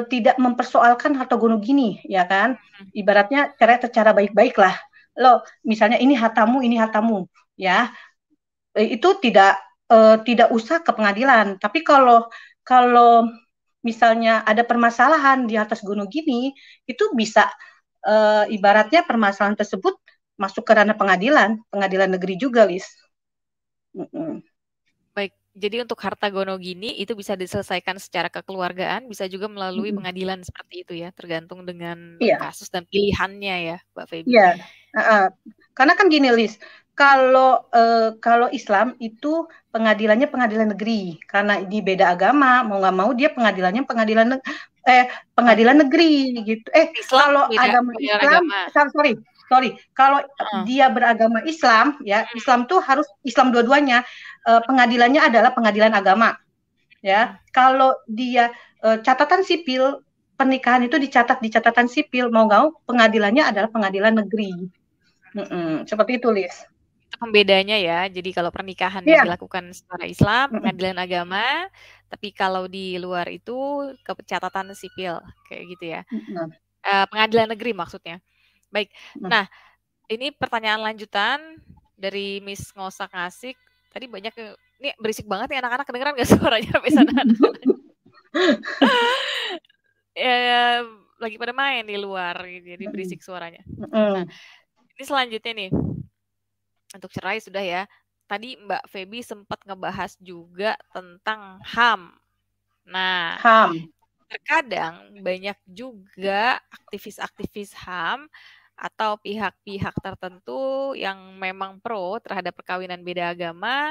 B: tidak mempersoalkan harta gono gini, ya kan, ibaratnya cerai secara baik-baik lah. Loh, misalnya ini hartamu, ya, itu tidak usah ke pengadilan. Tapi kalau misalnya ada permasalahan di atas gunung gini, itu bisa ibaratnya permasalahan tersebut masuk ke ranah pengadilan negeri juga, Lis.
A: Baik, jadi untuk harta gono gini itu bisa diselesaikan secara kekeluargaan, bisa juga melalui pengadilan seperti itu ya, tergantung dengan kasus dan pilihannya ya, Mbak Feby.
B: Iya, karena kan gini, Lis, kalau Islam itu pengadilannya pengadilan negeri, karena di beda agama, mau nggak mau dia pengadilannya pengadilan negeri gitu. Kalau agama Islam, sorry, kalau dia beragama Islam, ya Islam tuh harus Islam dua-duanya, pengadilannya adalah pengadilan agama, ya. Kalau dia catatan sipil, pernikahan itu dicatat di catatan sipil, mau nggak mau pengadilannya adalah pengadilan negeri. Seperti itu, Lis.
A: Itu pembedanya ya. Jadi kalau pernikahan yang dilakukan secara Islam, pengadilan agama, tapi kalau di luar itu ke catatan sipil, kayak gitu ya. Pengadilan negeri maksudnya. Baik. Nah, ini pertanyaan lanjutan dari Miss Ngosak Ngasik. Tadi banyak, ini berisik banget nih anak-anak, kedengeran nggak suaranya sampai sana? Lagi pada main di luar, jadi berisik suaranya. Nah, ini selanjutnya nih. Untuk cerai sudah ya. tadi Mbak Feby sempat ngebahas juga tentang HAM. Nah,
B: HAM.
A: terkadang banyak juga aktivis-aktivis HAM atau pihak-pihak tertentu yang memang pro terhadap perkawinan beda agama,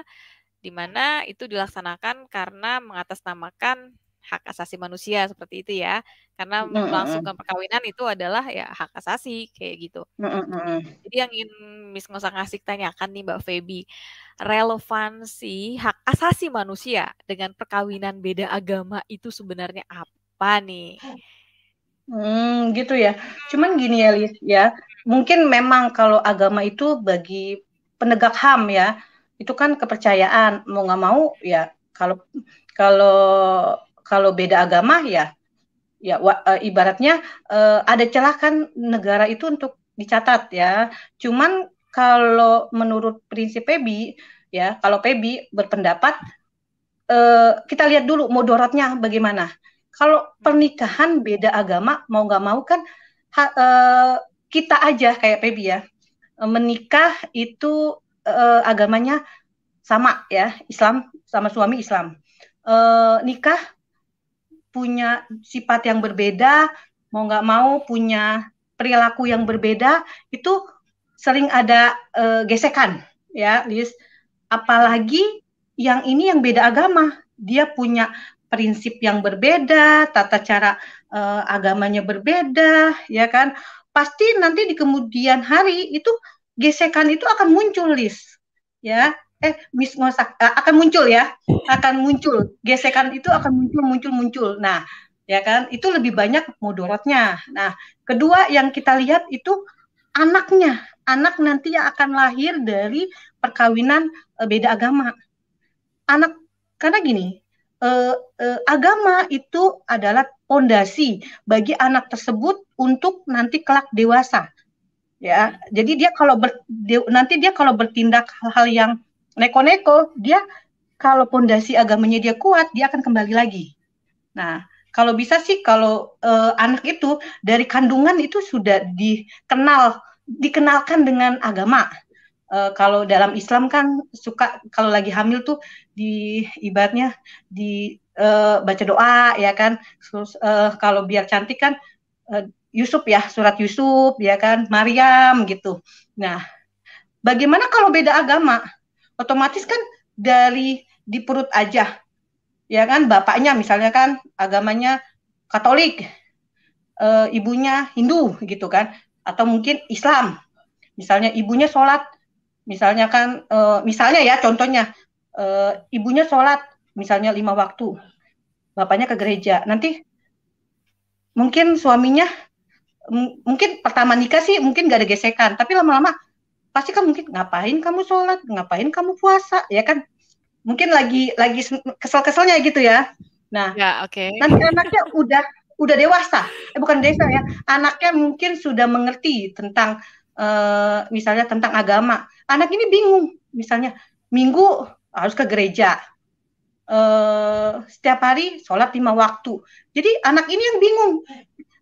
A: di mana itu dilaksanakan karena mengatasnamakan hak asasi manusia seperti itu ya. Karena melangsungkan perkawinan itu adalah ya hak asasi kayak gitu. Jadi yang ingin Miss Ngosak ngasih tanyakan nih Mbak Feby, relevansi hak asasi manusia dengan perkawinan beda agama itu sebenarnya apa nih?
B: Gitu ya. Cuman gini ya, Lis, ya. Mungkin memang kalau agama itu bagi penegak HAM ya, itu kan kepercayaan. Mau nggak mau ya, kalau kalau kalau beda agama ya, ibaratnya ada celah kan negara itu untuk dicatat ya. Cuman kalau menurut prinsip PEBI ya, kalau PEBI berpendapat kita lihat dulu mudaratnya bagaimana. Kalau pernikahan beda agama mau nggak mau kan kita aja kayak Pebi ya, menikah itu agamanya sama ya, Islam sama suami Islam. Nikah punya sifat yang berbeda, mau nggak mau punya perilaku yang berbeda, itu sering ada gesekan ya, Liz. Apalagi yang ini yang beda agama, dia punya prinsip yang berbeda, tata cara agamanya berbeda, ya kan? Pasti nanti di kemudian hari itu gesekan itu akan muncul, Liz. Ya, Miss Ngosak akan muncul ya, akan muncul gesekan itu akan muncul. Nah, ya kan? Itu lebih banyak mudaratnya. Nah, kedua yang kita lihat itu anaknya, anak nanti yang akan lahir dari perkawinan beda agama. Anak karena gini, agama itu adalah pondasi bagi anak tersebut untuk nanti kelak dewasa. Ya, jadi nanti dia kalau bertindak hal-hal yang neko-neko, dia kalau pondasi agamanya dia kuat, dia akan kembali lagi. Nah, kalau bisa sih kalau anak itu dari kandungan itu sudah dikenalkan dengan agama. Kalau dalam Islam kan suka kalau lagi hamil tuh ibaratnya di baca doa ya kan. Terus kalau biar cantik kan Yusuf ya, surat Yusuf ya kan, Maryam gitu. Nah, bagaimana kalau beda agama? Otomatis kan dari di perut aja ya kan, bapaknya misalnya kan agamanya Katolik, ibunya Hindu gitu kan, atau mungkin Islam, misalnya ibunya sholat, misalnya kan misalnya ya contohnya ibunya sholat misalnya 5 waktu, bapaknya ke gereja, nanti mungkin suaminya mungkin pertama nikah sih mungkin gak ada gesekan, tapi lama-lama pasti kan mungkin ngapain kamu sholat, ngapain kamu puasa, ya kan, mungkin lagi kesel-keselnya gitu ya. Nah,
A: Ya, oke.
B: nanti anaknya udah dewasa, bukan dewasa ya, anaknya mungkin sudah mengerti tentang misalnya tentang agama. Anak ini bingung, misalnya minggu harus ke gereja, setiap hari sholat 5 waktu. Jadi anak ini yang bingung,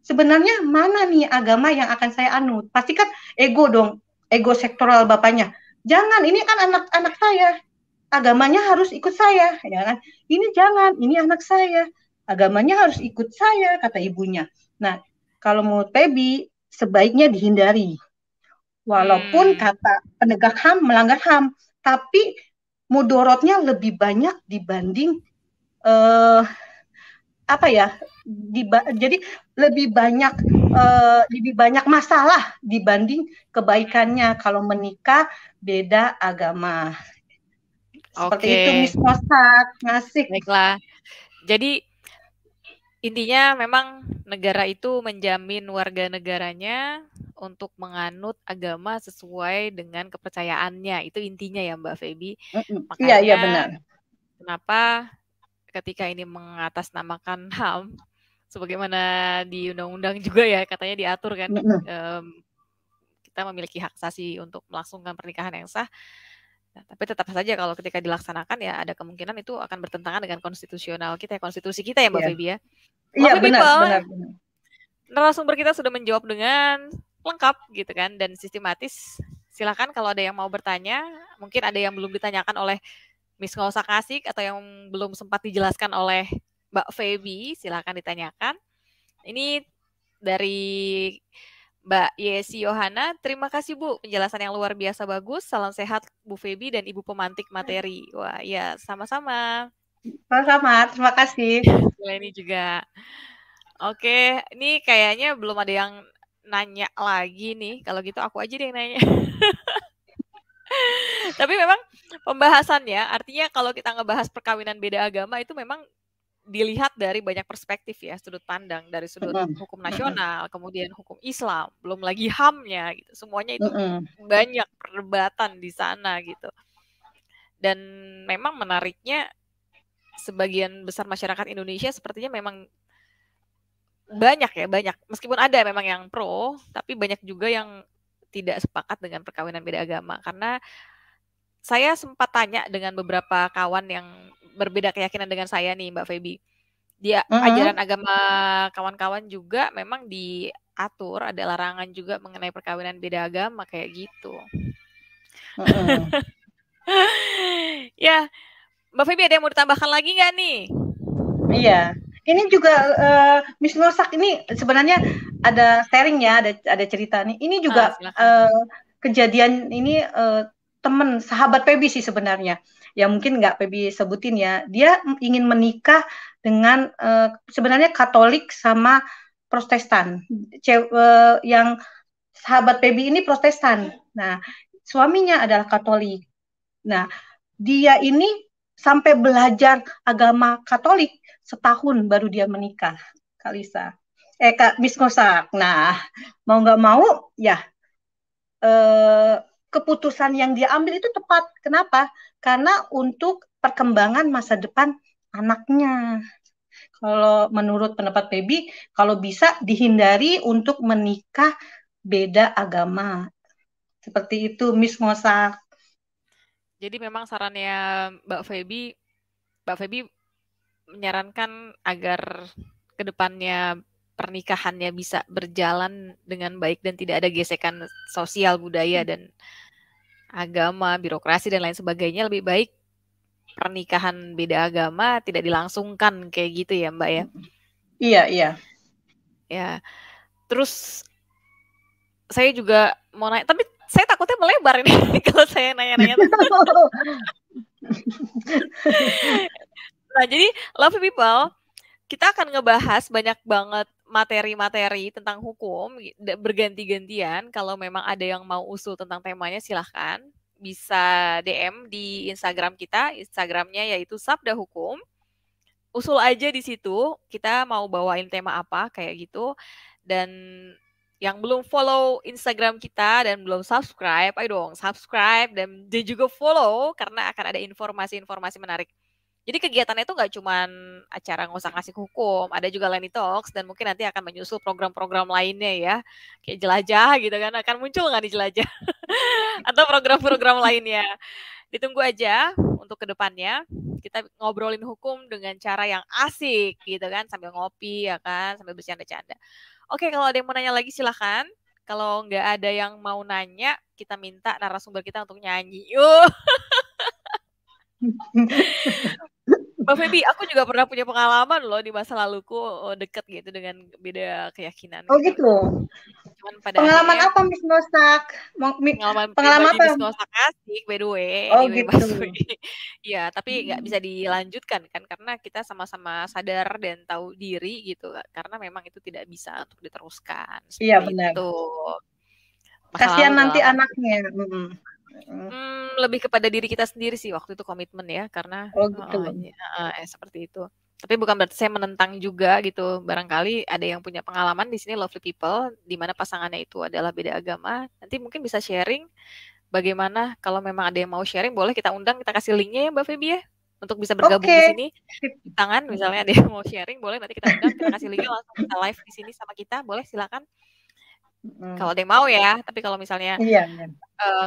B: sebenarnya mana nih agama yang akan saya anut? Pasti kan ego dong, ego sektoral bapaknya. Jangan, ini kan anak-anak saya, agamanya harus ikut saya, ya kan? Ini jangan, ini anak saya, agamanya harus ikut saya, kata ibunya. Nah, kalau menurut Pebi, sebaiknya dihindari. Walaupun kata penegak HAM melanggar HAM, tapi mudorotnya lebih banyak dibanding apa ya? Jadi lebih banyak masalah dibanding kebaikannya kalau menikah beda agama. Seperti itu,
A: Oke.
B: Miss Mosak, ngasih.
A: Baiklah. Jadi intinya memang negara itu menjamin warga negaranya untuk menganut agama sesuai dengan kepercayaannya. Itu intinya ya Mbak Feby.
B: Iya, iya
A: Makanya
B: benar.
A: kenapa ketika ini mengatasnamakan HAM, sebagaimana di undang-undang juga ya katanya diatur kan, kita memiliki hak asasi untuk melangsungkan pernikahan yang sah. Nah, tapi tetap saja kalau ketika dilaksanakan ya ada kemungkinan itu akan bertentangan dengan konstitusional kita, konstitusi kita ya Mbak
B: Iya,
A: Feby ya.
B: iya
A: Oke
B: benar,
A: people,
B: benar, benar.
A: narasumber kita sudah menjawab dengan lengkap gitu kan dan sistematis Silakan kalau ada yang mau bertanya, mungkin ada yang belum ditanyakan oleh Miss Ngosak Asik atau yang belum sempat dijelaskan oleh Mbak Feby, silakan ditanyakan. Ini dari Mbak Yesi Yohana, terima kasih Bu, penjelasan yang luar biasa bagus. Salam sehat Bu Feby dan Ibu pemantik materi. Wah, ya sama-sama.
B: Sama-sama, terima kasih.
A: Ini juga. Oke, ini kayaknya belum ada yang nanya lagi nih. Kalau gitu aku aja deh yang nanya. Tapi memang pembahasannya, artinya kalau kita ngebahas perkawinan beda agama itu memang dilihat dari banyak perspektif ya, sudut pandang dari sudut hukum nasional, kemudian hukum Islam, belum lagi HAM-nya gitu. Semuanya itu banyak perdebatan di sana gitu. Dan memang menariknya sebagian besar masyarakat Indonesia sepertinya memang banyak. Meskipun ada memang yang pro, tapi banyak juga yang tidak sepakat dengan perkawinan beda agama. Karena saya sempat tanya dengan beberapa kawan yang berbeda keyakinan dengan saya nih, Mbak Feby. Dia ajaran agama kawan-kawan juga memang diatur, ada larangan juga mengenai perkawinan beda agama kayak gitu. Ya, Mbak Feby ada yang mau ditambahkan lagi nggak nih?
B: Iya, ini juga Miss Ngosak ini sebenarnya ada sharing ya, ada cerita nih. Ini juga kejadian ini teman sahabat Pebi sih sebenarnya. Ya mungkin nggak Pebi sebutin ya. Dia ingin menikah dengan sebenarnya Katolik sama Protestan. Yang sahabat Pebi ini Protestan. Nah, suaminya adalah Katolik. Nah, dia ini sampai belajar agama Katolik setahun baru dia menikah, Kak Lisa. Kak Miss Ngosak. Nah, mau nggak mau, ya keputusan yang dia ambil itu tepat. Kenapa? Karena untuk perkembangan masa depan anaknya. Kalau menurut pendapat Pebi, kalau bisa dihindari untuk menikah beda agama. Seperti itu, Miss Ngosak.
A: Jadi memang sarannya Mbak Feby menyarankan agar kedepannya pernikahannya bisa berjalan dengan baik dan tidak ada gesekan sosial, budaya, dan agama, birokrasi, dan lain sebagainya. Lebih baik pernikahan beda agama tidak dilangsungkan kayak gitu ya Mbak ya?
B: Iya, iya.
A: Ya, terus saya juga mau nanya, tapi saya takutnya melebar ini kalau saya nanya-nanya. Nah, jadi Love People, kita akan ngebahas banyak banget materi-materi tentang hukum berganti-gantian. Kalau memang ada yang mau usul tentang temanya, silahkan bisa DM di Instagram kita. Instagramnya yaitu Sabda Hukum. Usul aja di situ, kita mau bawain tema apa kayak gitu. Dan yang belum follow Instagram kita dan belum subscribe, ayo dong subscribe dan juga follow karena akan ada informasi-informasi menarik. Jadi kegiatannya itu nggak cuma acara ngosak ngasih hukum, ada juga Leni Talks dan mungkin nanti akan menyusul program-program lainnya ya, kayak jelajah gitu kan, akan muncul nggak di jelajah atau program-program lainnya. Ditunggu aja untuk kedepannya kita ngobrolin hukum dengan cara yang asik gitu kan, sambil ngopi ya kan, sambil bercanda-canda. Oke, kalau ada yang mau nanya lagi silahkan. Kalau nggak ada yang mau nanya, kita minta narasumber kita untuk nyanyi. Mbak Feby, aku juga pernah punya pengalaman loh di masa laluku deket gitu dengan beda keyakinan.
B: Oh gitu.
A: Cuman pada
B: pengalaman
A: akhirnya,
B: apa Miss Ngosak?
A: pengalaman
B: Pengalaman
A: pribadi
B: apa?
A: Miss Ngosak asik, by the way.
B: Oh
A: Anyway,
B: gitu.
A: ya, tapi nggak bisa dilanjutkan kan karena kita sama-sama sadar dan tahu diri gitu. Karena memang itu tidak bisa untuk diteruskan
B: Iya
A: seperti
B: benar.
A: itu. Masa
B: Kasihan
A: lalu udah
B: nanti
A: lama.
B: anaknya.
A: Lebih kepada diri kita sendiri sih waktu itu komitmen ya karena
B: Oh gitu.
A: seperti itu. Tapi bukan berarti saya menentang juga gitu. Barangkali ada yang punya pengalaman di sini lovely people di mana pasangannya itu adalah beda agama. Nanti mungkin bisa sharing bagaimana kalau memang ada yang mau sharing boleh kita undang, kita kasih linknya ya Mbak Feby ya untuk bisa bergabung di sini. Di tangan misalnya ada yang mau sharing boleh nanti kita undang, kita kasih linknya langsung bisa live di sini sama kita, boleh silakan. Kalau ada yang mau ya, tapi kalau misalnya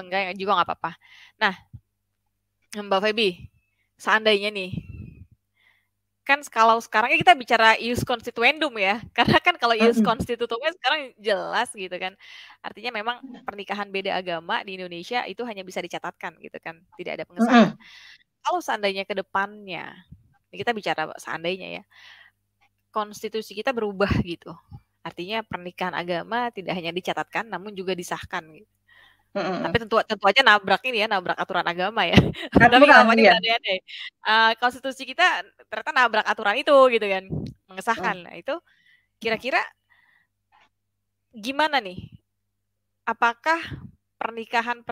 A: enggak juga nggak apa-apa. Nah, Mbak Feby, seandainya nih kan kalau sekarang kita bicara ius constituendum ya, karena kan kalau ius constitutum sekarang jelas gitu kan, artinya memang pernikahan beda agama di Indonesia itu hanya bisa dicatatkan gitu kan, tidak ada pengesahan. Kalau seandainya ke depannya, kita bicara seandainya ya, konstitusi kita berubah gitu, artinya pernikahan agama tidak hanya dicatatkan, namun juga disahkan gitu. Tapi tentu aja nabrak aturan agama ya. Tapi nggak apa-apa, ini berandai-andai. Konstitusi kita ternyata nabrak aturan itu gitu kan, mengesahkan. Nah itu kira-kira gimana nih? Apakah pernikahan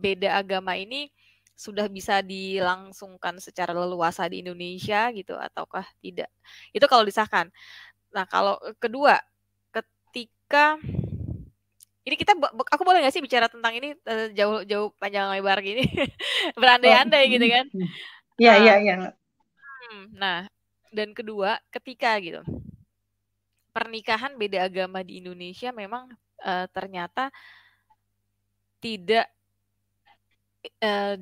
A: beda agama ini sudah bisa dilangsungkan secara leluasa di Indonesia gitu ataukah tidak? Itu kalau disahkan. Nah kalau kedua, ketika ini aku boleh nggak sih bicara tentang ini jauh panjang lebar gini, berandai-andai gitu kan?
B: Iya.
A: Nah, dan kedua, ketika gitu pernikahan beda agama di Indonesia memang ternyata tidak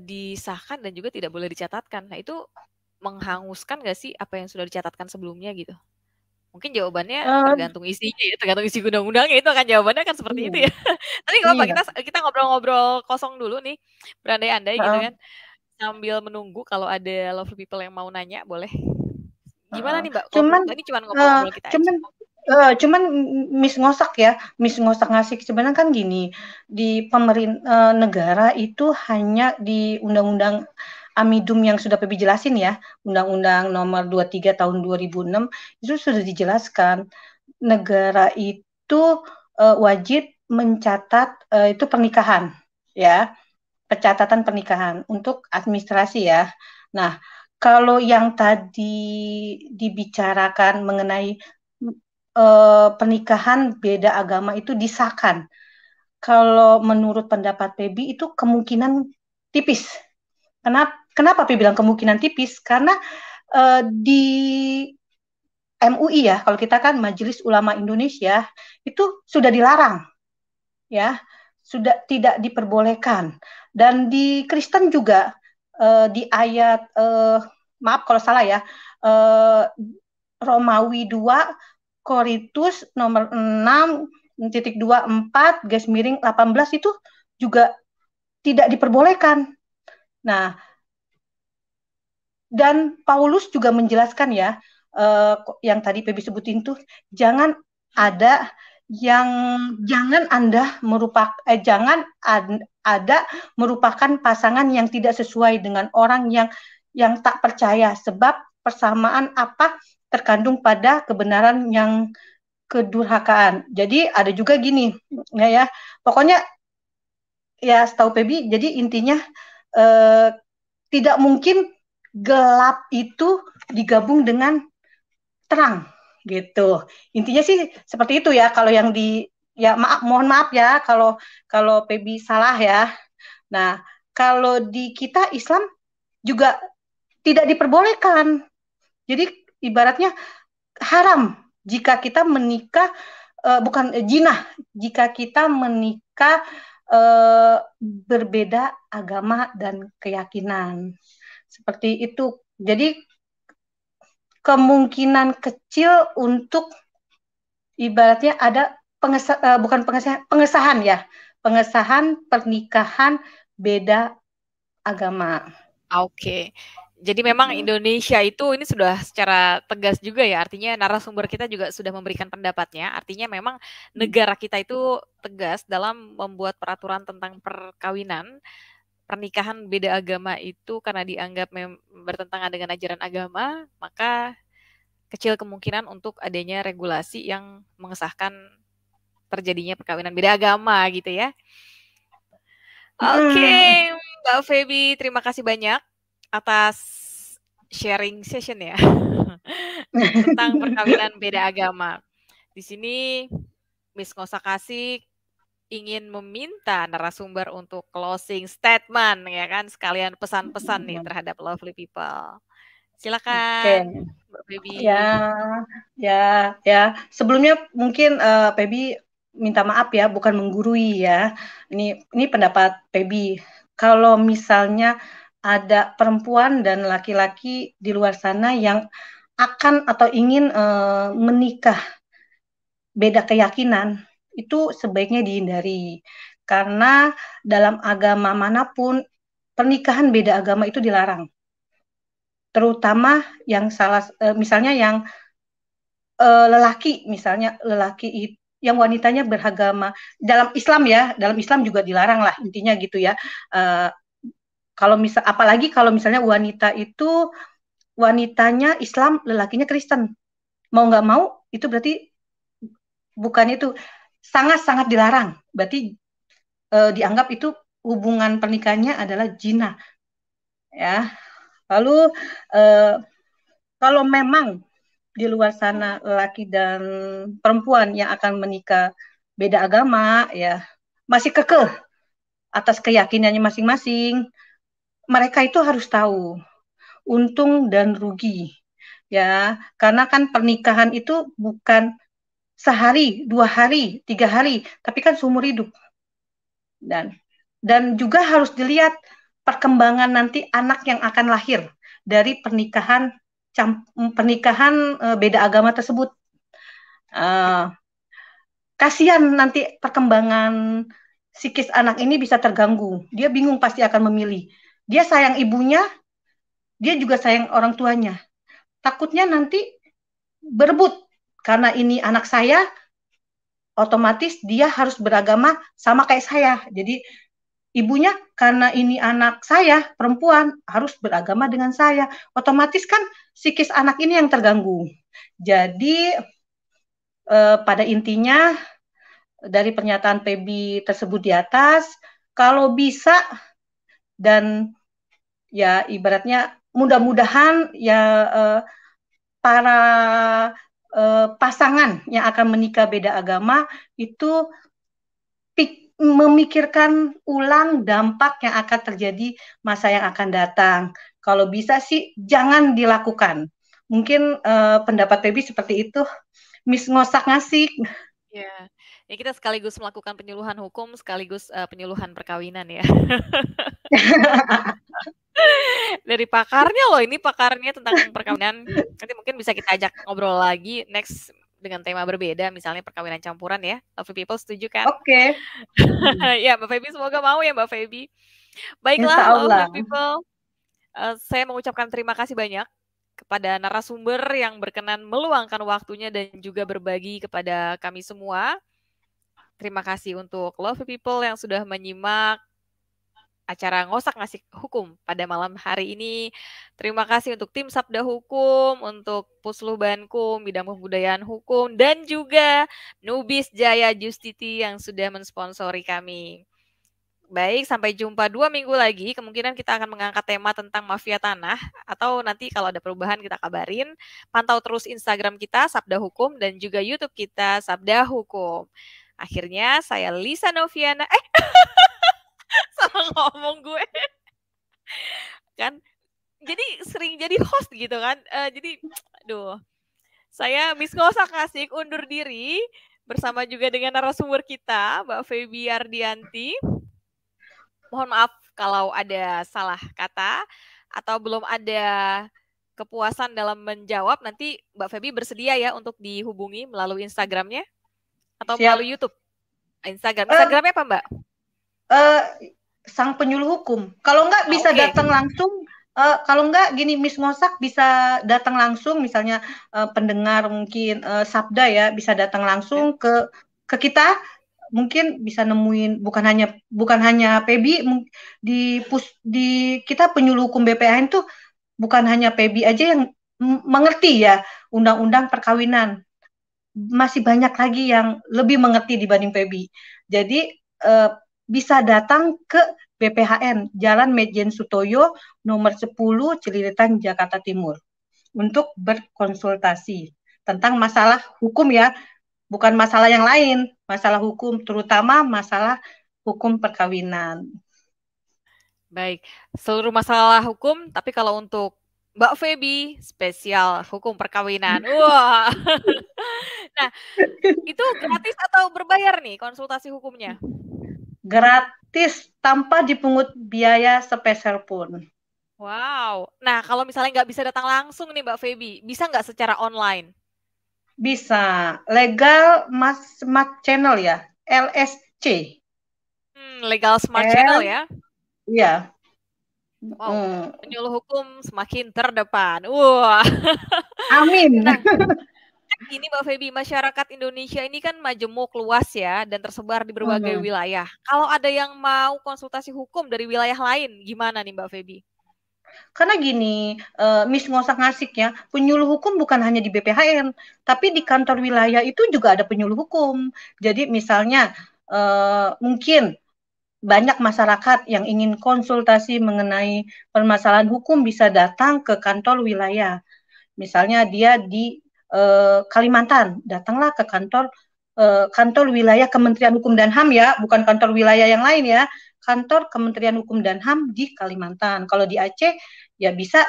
A: disahkan dan juga tidak boleh dicatatkan. Nah itu menghanguskan nggak sih apa yang sudah dicatatkan sebelumnya gitu? Mungkin jawabannya tergantung isinya ya, tergantung isi undang-undangnya, itu akan jawabannya kan seperti itu ya. Tapi nggak apa-apa, kita ngobrol-ngobrol kosong dulu nih, berandai-andai gitu kan, sambil menunggu kalau ada lovely people yang mau nanya, boleh. Gimana nih Mbak? Ini cuma ngobrol-ngobrol kita aja.
B: Cuman Miss Ngosak ngasih sebenarnya kan gini, di negara itu hanya di undang-undang Amidum yang sudah Pebi jelasin ya, Undang-Undang Nomor 23 Tahun 2006 itu sudah dijelaskan negara itu wajib mencatat itu pernikahan ya, pencatatan pernikahan untuk administrasi ya. Nah, kalau yang tadi dibicarakan mengenai pernikahan beda agama itu disahkan, kalau menurut pendapat Pebi itu kemungkinan tipis. Kenapa Pebi bilang kemungkinan tipis? Karena di MUI ya, kalau kita kan Majelis Ulama Indonesia itu sudah dilarang, ya, sudah tidak diperbolehkan. Dan di Kristen juga di ayat maaf kalau salah ya, Romawi 2 Korintus nomor 6.24 itu juga tidak diperbolehkan. Nah, dan Paulus juga menjelaskan ya, yang tadi Pebi sebutin tuh, jangan Anda merupakan pasangan yang tidak sesuai dengan orang yang tak percaya, sebab persamaan apa terkandung pada kebenaran yang kedurhakaan. Jadi ada juga gini, ya, pokoknya ya setahu Pebi, jadi intinya tidak mungkin gelap itu digabung dengan terang gitu. Intinya sih seperti itu ya. Kalau yang mohon maaf ya kalau Pebi salah ya. Nah, kalau di kita Islam juga tidak diperbolehkan. Jadi ibaratnya haram jika kita menikah bukan jinah jika kita menikah berbeda agama dan keyakinan. Seperti itu. Jadi kemungkinan kecil untuk ibaratnya ada pengesahan ya, pengesahan pernikahan beda agama.
A: Oke. Jadi memang Indonesia itu ini sudah secara tegas juga ya, artinya narasumber kita juga sudah memberikan pendapatnya, artinya memang negara kita itu tegas dalam membuat peraturan tentang perkawinan, pernikahan beda agama itu karena dianggap bertentangan dengan ajaran agama, maka kecil kemungkinan untuk adanya regulasi yang mengesahkan terjadinya perkawinan beda agama gitu ya. Oke, Mbak Feby, terima kasih banyak atas sharing session ya tentang perkawinan beda agama. Di sini Miss Ngosakasi ingin meminta narasumber untuk closing statement ya kan, sekalian pesan-pesan nih terhadap lovely people. Silakan, Mbak Feby.
B: Ya. Sebelumnya mungkin Feby minta maaf ya, bukan menggurui ya. Ini pendapat Feby. Kalau misalnya ada perempuan dan laki-laki di luar sana yang akan atau ingin menikah beda keyakinan, itu sebaiknya dihindari. Karena dalam agama manapun, pernikahan beda agama itu dilarang. Terutama yang misalnya yang lelaki yang wanitanya beragama dalam Islam ya, dalam Islam juga dilarang lah intinya gitu ya. Uh, kalau apalagi kalau misalnya wanitanya Islam, lelakinya Kristen, mau nggak mau itu berarti bukan itu, sangat-sangat dilarang. Berarti dianggap itu hubungan pernikahannya adalah zina ya. Lalu kalau memang di luar sana laki dan perempuan yang akan menikah beda agama ya masih kekeh atas keyakinannya masing-masing, mereka itu harus tahu untung dan rugi ya, karena kan pernikahan itu bukan sehari, 2 hari, 3 hari, tapi kan seumur hidup. Dan juga harus dilihat perkembangan nanti anak yang akan lahir dari pernikahan beda agama tersebut. Kasihan nanti perkembangan psikis anak ini bisa terganggu. Dia bingung pasti akan memilih. Dia sayang ibunya, dia juga sayang orang tuanya. Takutnya nanti berebut karena ini anak saya, otomatis dia harus beragama sama kayak saya. Jadi ibunya karena ini anak saya perempuan harus beragama dengan saya. Otomatis kan psikis anak ini yang terganggu. Jadi pada intinya dari pernyataan Pebi tersebut di atas, kalau bisa dan ya ibaratnya mudah-mudahan ya para pasangan yang akan menikah beda agama itu memikirkan ulang dampak yang akan terjadi masa yang akan datang. Kalau bisa sih jangan dilakukan. Mungkin pendapat Pebi seperti itu. Miss Ngosak ngasih.
A: Ya. Ya, kita sekaligus melakukan penyuluhan hukum sekaligus penyuluhan perkawinan ya. Dari pakarnya loh, ini pakarnya tentang perkawinan. Nanti mungkin bisa kita ajak ngobrol lagi next dengan tema berbeda, misalnya perkawinan campuran ya. Lovely People setuju kan?
B: Oke.
A: Ya, Mbak Feby semoga mau ya Mbak Feby.
B: Insya
A: Baiklah,
B: Allah.
A: Lovely People. Saya mengucapkan terima kasih banyak kepada narasumber yang berkenan meluangkan waktunya dan juga berbagi kepada kami semua. Terima kasih untuk Lovely People yang sudah menyimak acara Ngosak Ngasih Hukum pada malam hari ini. Terima kasih untuk tim Sabda Hukum, untuk Pusluh Bankum, Bidang Kebudayaan Hukum, dan juga Nubis Jaya Justiti yang sudah mensponsori kami. Baik, sampai jumpa 2 minggu lagi. Kemungkinan kita akan mengangkat tema tentang mafia tanah, atau nanti kalau ada perubahan kita kabarin. Pantau terus Instagram kita, Sabda Hukum, dan juga YouTube kita, Sabda Hukum. Akhirnya, saya Lisa Noviana. Salah ngomong gue. Kan, jadi sering jadi host gitu kan. Jadi, aduh. Saya Miss Ngosak Asik undur diri bersama juga dengan narasumber kita, Mbak Feby Ardianti. Mohon maaf kalau ada salah kata atau belum ada kepuasan dalam menjawab. Nanti Mbak Feby bersedia ya untuk dihubungi melalui Instagramnya atau melalui YouTube. Instagramnya apa Mbak?
B: Sang penyuluh hukum. Kalau enggak bisa datang langsung. Kalau enggak gini, Miss Ngosak bisa datang langsung, misalnya pendengar mungkin Sabda ya bisa datang langsung ke kita, mungkin bisa nemuin bukan hanya Pebi di kita penyuluh hukum BPAN tuh bukan hanya Pebi aja yang mengerti ya undang-undang perkawinan, masih banyak lagi yang lebih mengerti dibanding Pebi. Jadi bisa datang ke BPHN Jalan Mejen Sutoyo nomor 10 Cililitan Jakarta Timur untuk berkonsultasi tentang masalah hukum ya, bukan masalah yang lain, masalah hukum, terutama masalah hukum perkawinan.
A: Baik, seluruh masalah hukum, tapi kalau untuk Mbak Feby spesial hukum perkawinan. Wah. Nah, itu gratis atau berbayar nih konsultasi hukumnya?
B: Gratis tanpa dipungut biaya sepeser pun.
A: Wow. Nah, kalau misalnya nggak bisa datang langsung nih Mbak Feby, bisa nggak secara online?
B: Bisa. Legal Mas Smart Channel ya, LSC.
A: Legal Smart Channel
B: L,
A: ya.
B: ya.
A: Wow,
B: Hmm.
A: penyuluh hukum semakin terdepan. Wah.
B: Amin.
A: Nah, ini Mbak Feby, masyarakat Indonesia ini kan majemuk luas ya dan tersebar di berbagai
B: Hmm.
A: wilayah. Kalau ada yang mau konsultasi hukum dari wilayah lain, gimana nih Mbak Feby?
B: Karena gini, Miss nggak usah ngasik ya, penyuluh hukum bukan hanya di BPHN, tapi di kantor wilayah itu juga ada penyuluh hukum. Jadi misalnya mungkin banyak masyarakat yang ingin konsultasi mengenai permasalahan hukum bisa datang ke kantor wilayah. Misalnya dia di Kalimantan, datanglah ke kantor wilayah Kementerian Hukum dan HAM ya, bukan kantor wilayah yang lain ya, kantor Kementerian Hukum dan HAM di Kalimantan. Kalau di Aceh ya bisa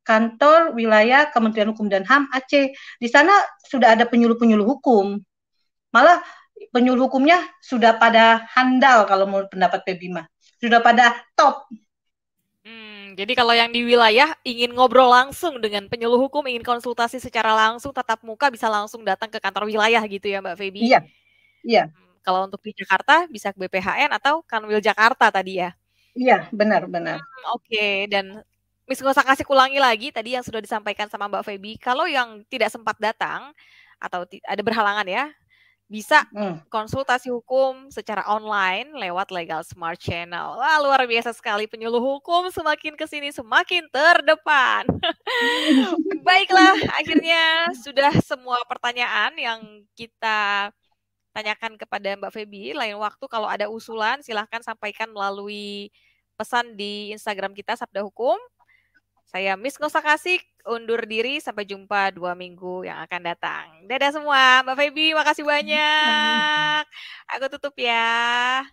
B: kantor wilayah Kementerian Hukum dan HAM Aceh. Di sana sudah ada penyuluh-penyuluh hukum. Malah penyuluh hukumnya sudah pada handal kalau menurut pendapat Pebima. Sudah pada top.
A: Jadi kalau yang di wilayah ingin ngobrol langsung dengan penyuluh hukum, ingin konsultasi secara langsung, tatap muka, bisa langsung datang ke kantor wilayah gitu ya Mbak Feby.
B: Iya, iya,
A: Kalau untuk di Jakarta bisa ke BPHN atau Kanwil Jakarta tadi ya.
B: iya, benar-benar.
A: Oke, dan Miss nggak usah kasih ulangi lagi tadi yang sudah disampaikan sama Mbak Feby. Kalau yang tidak sempat datang atau ada berhalangan ya, bisa
B: Hmm.
A: konsultasi hukum secara online lewat Legal Smart Channel. Wah, luar biasa sekali penyuluh hukum semakin ke sini semakin terdepan. Baiklah, akhirnya sudah semua pertanyaan yang kita tanyakan kepada Mbak Feby. Lain waktu kalau ada usulan silahkan sampaikan melalui pesan di Instagram kita Sabda Hukum. Saya Miss Kosakasih undur diri sampai jumpa 2 minggu yang akan datang. Dadah semua, Mbak Feby, makasih banyak. Aku tutup ya.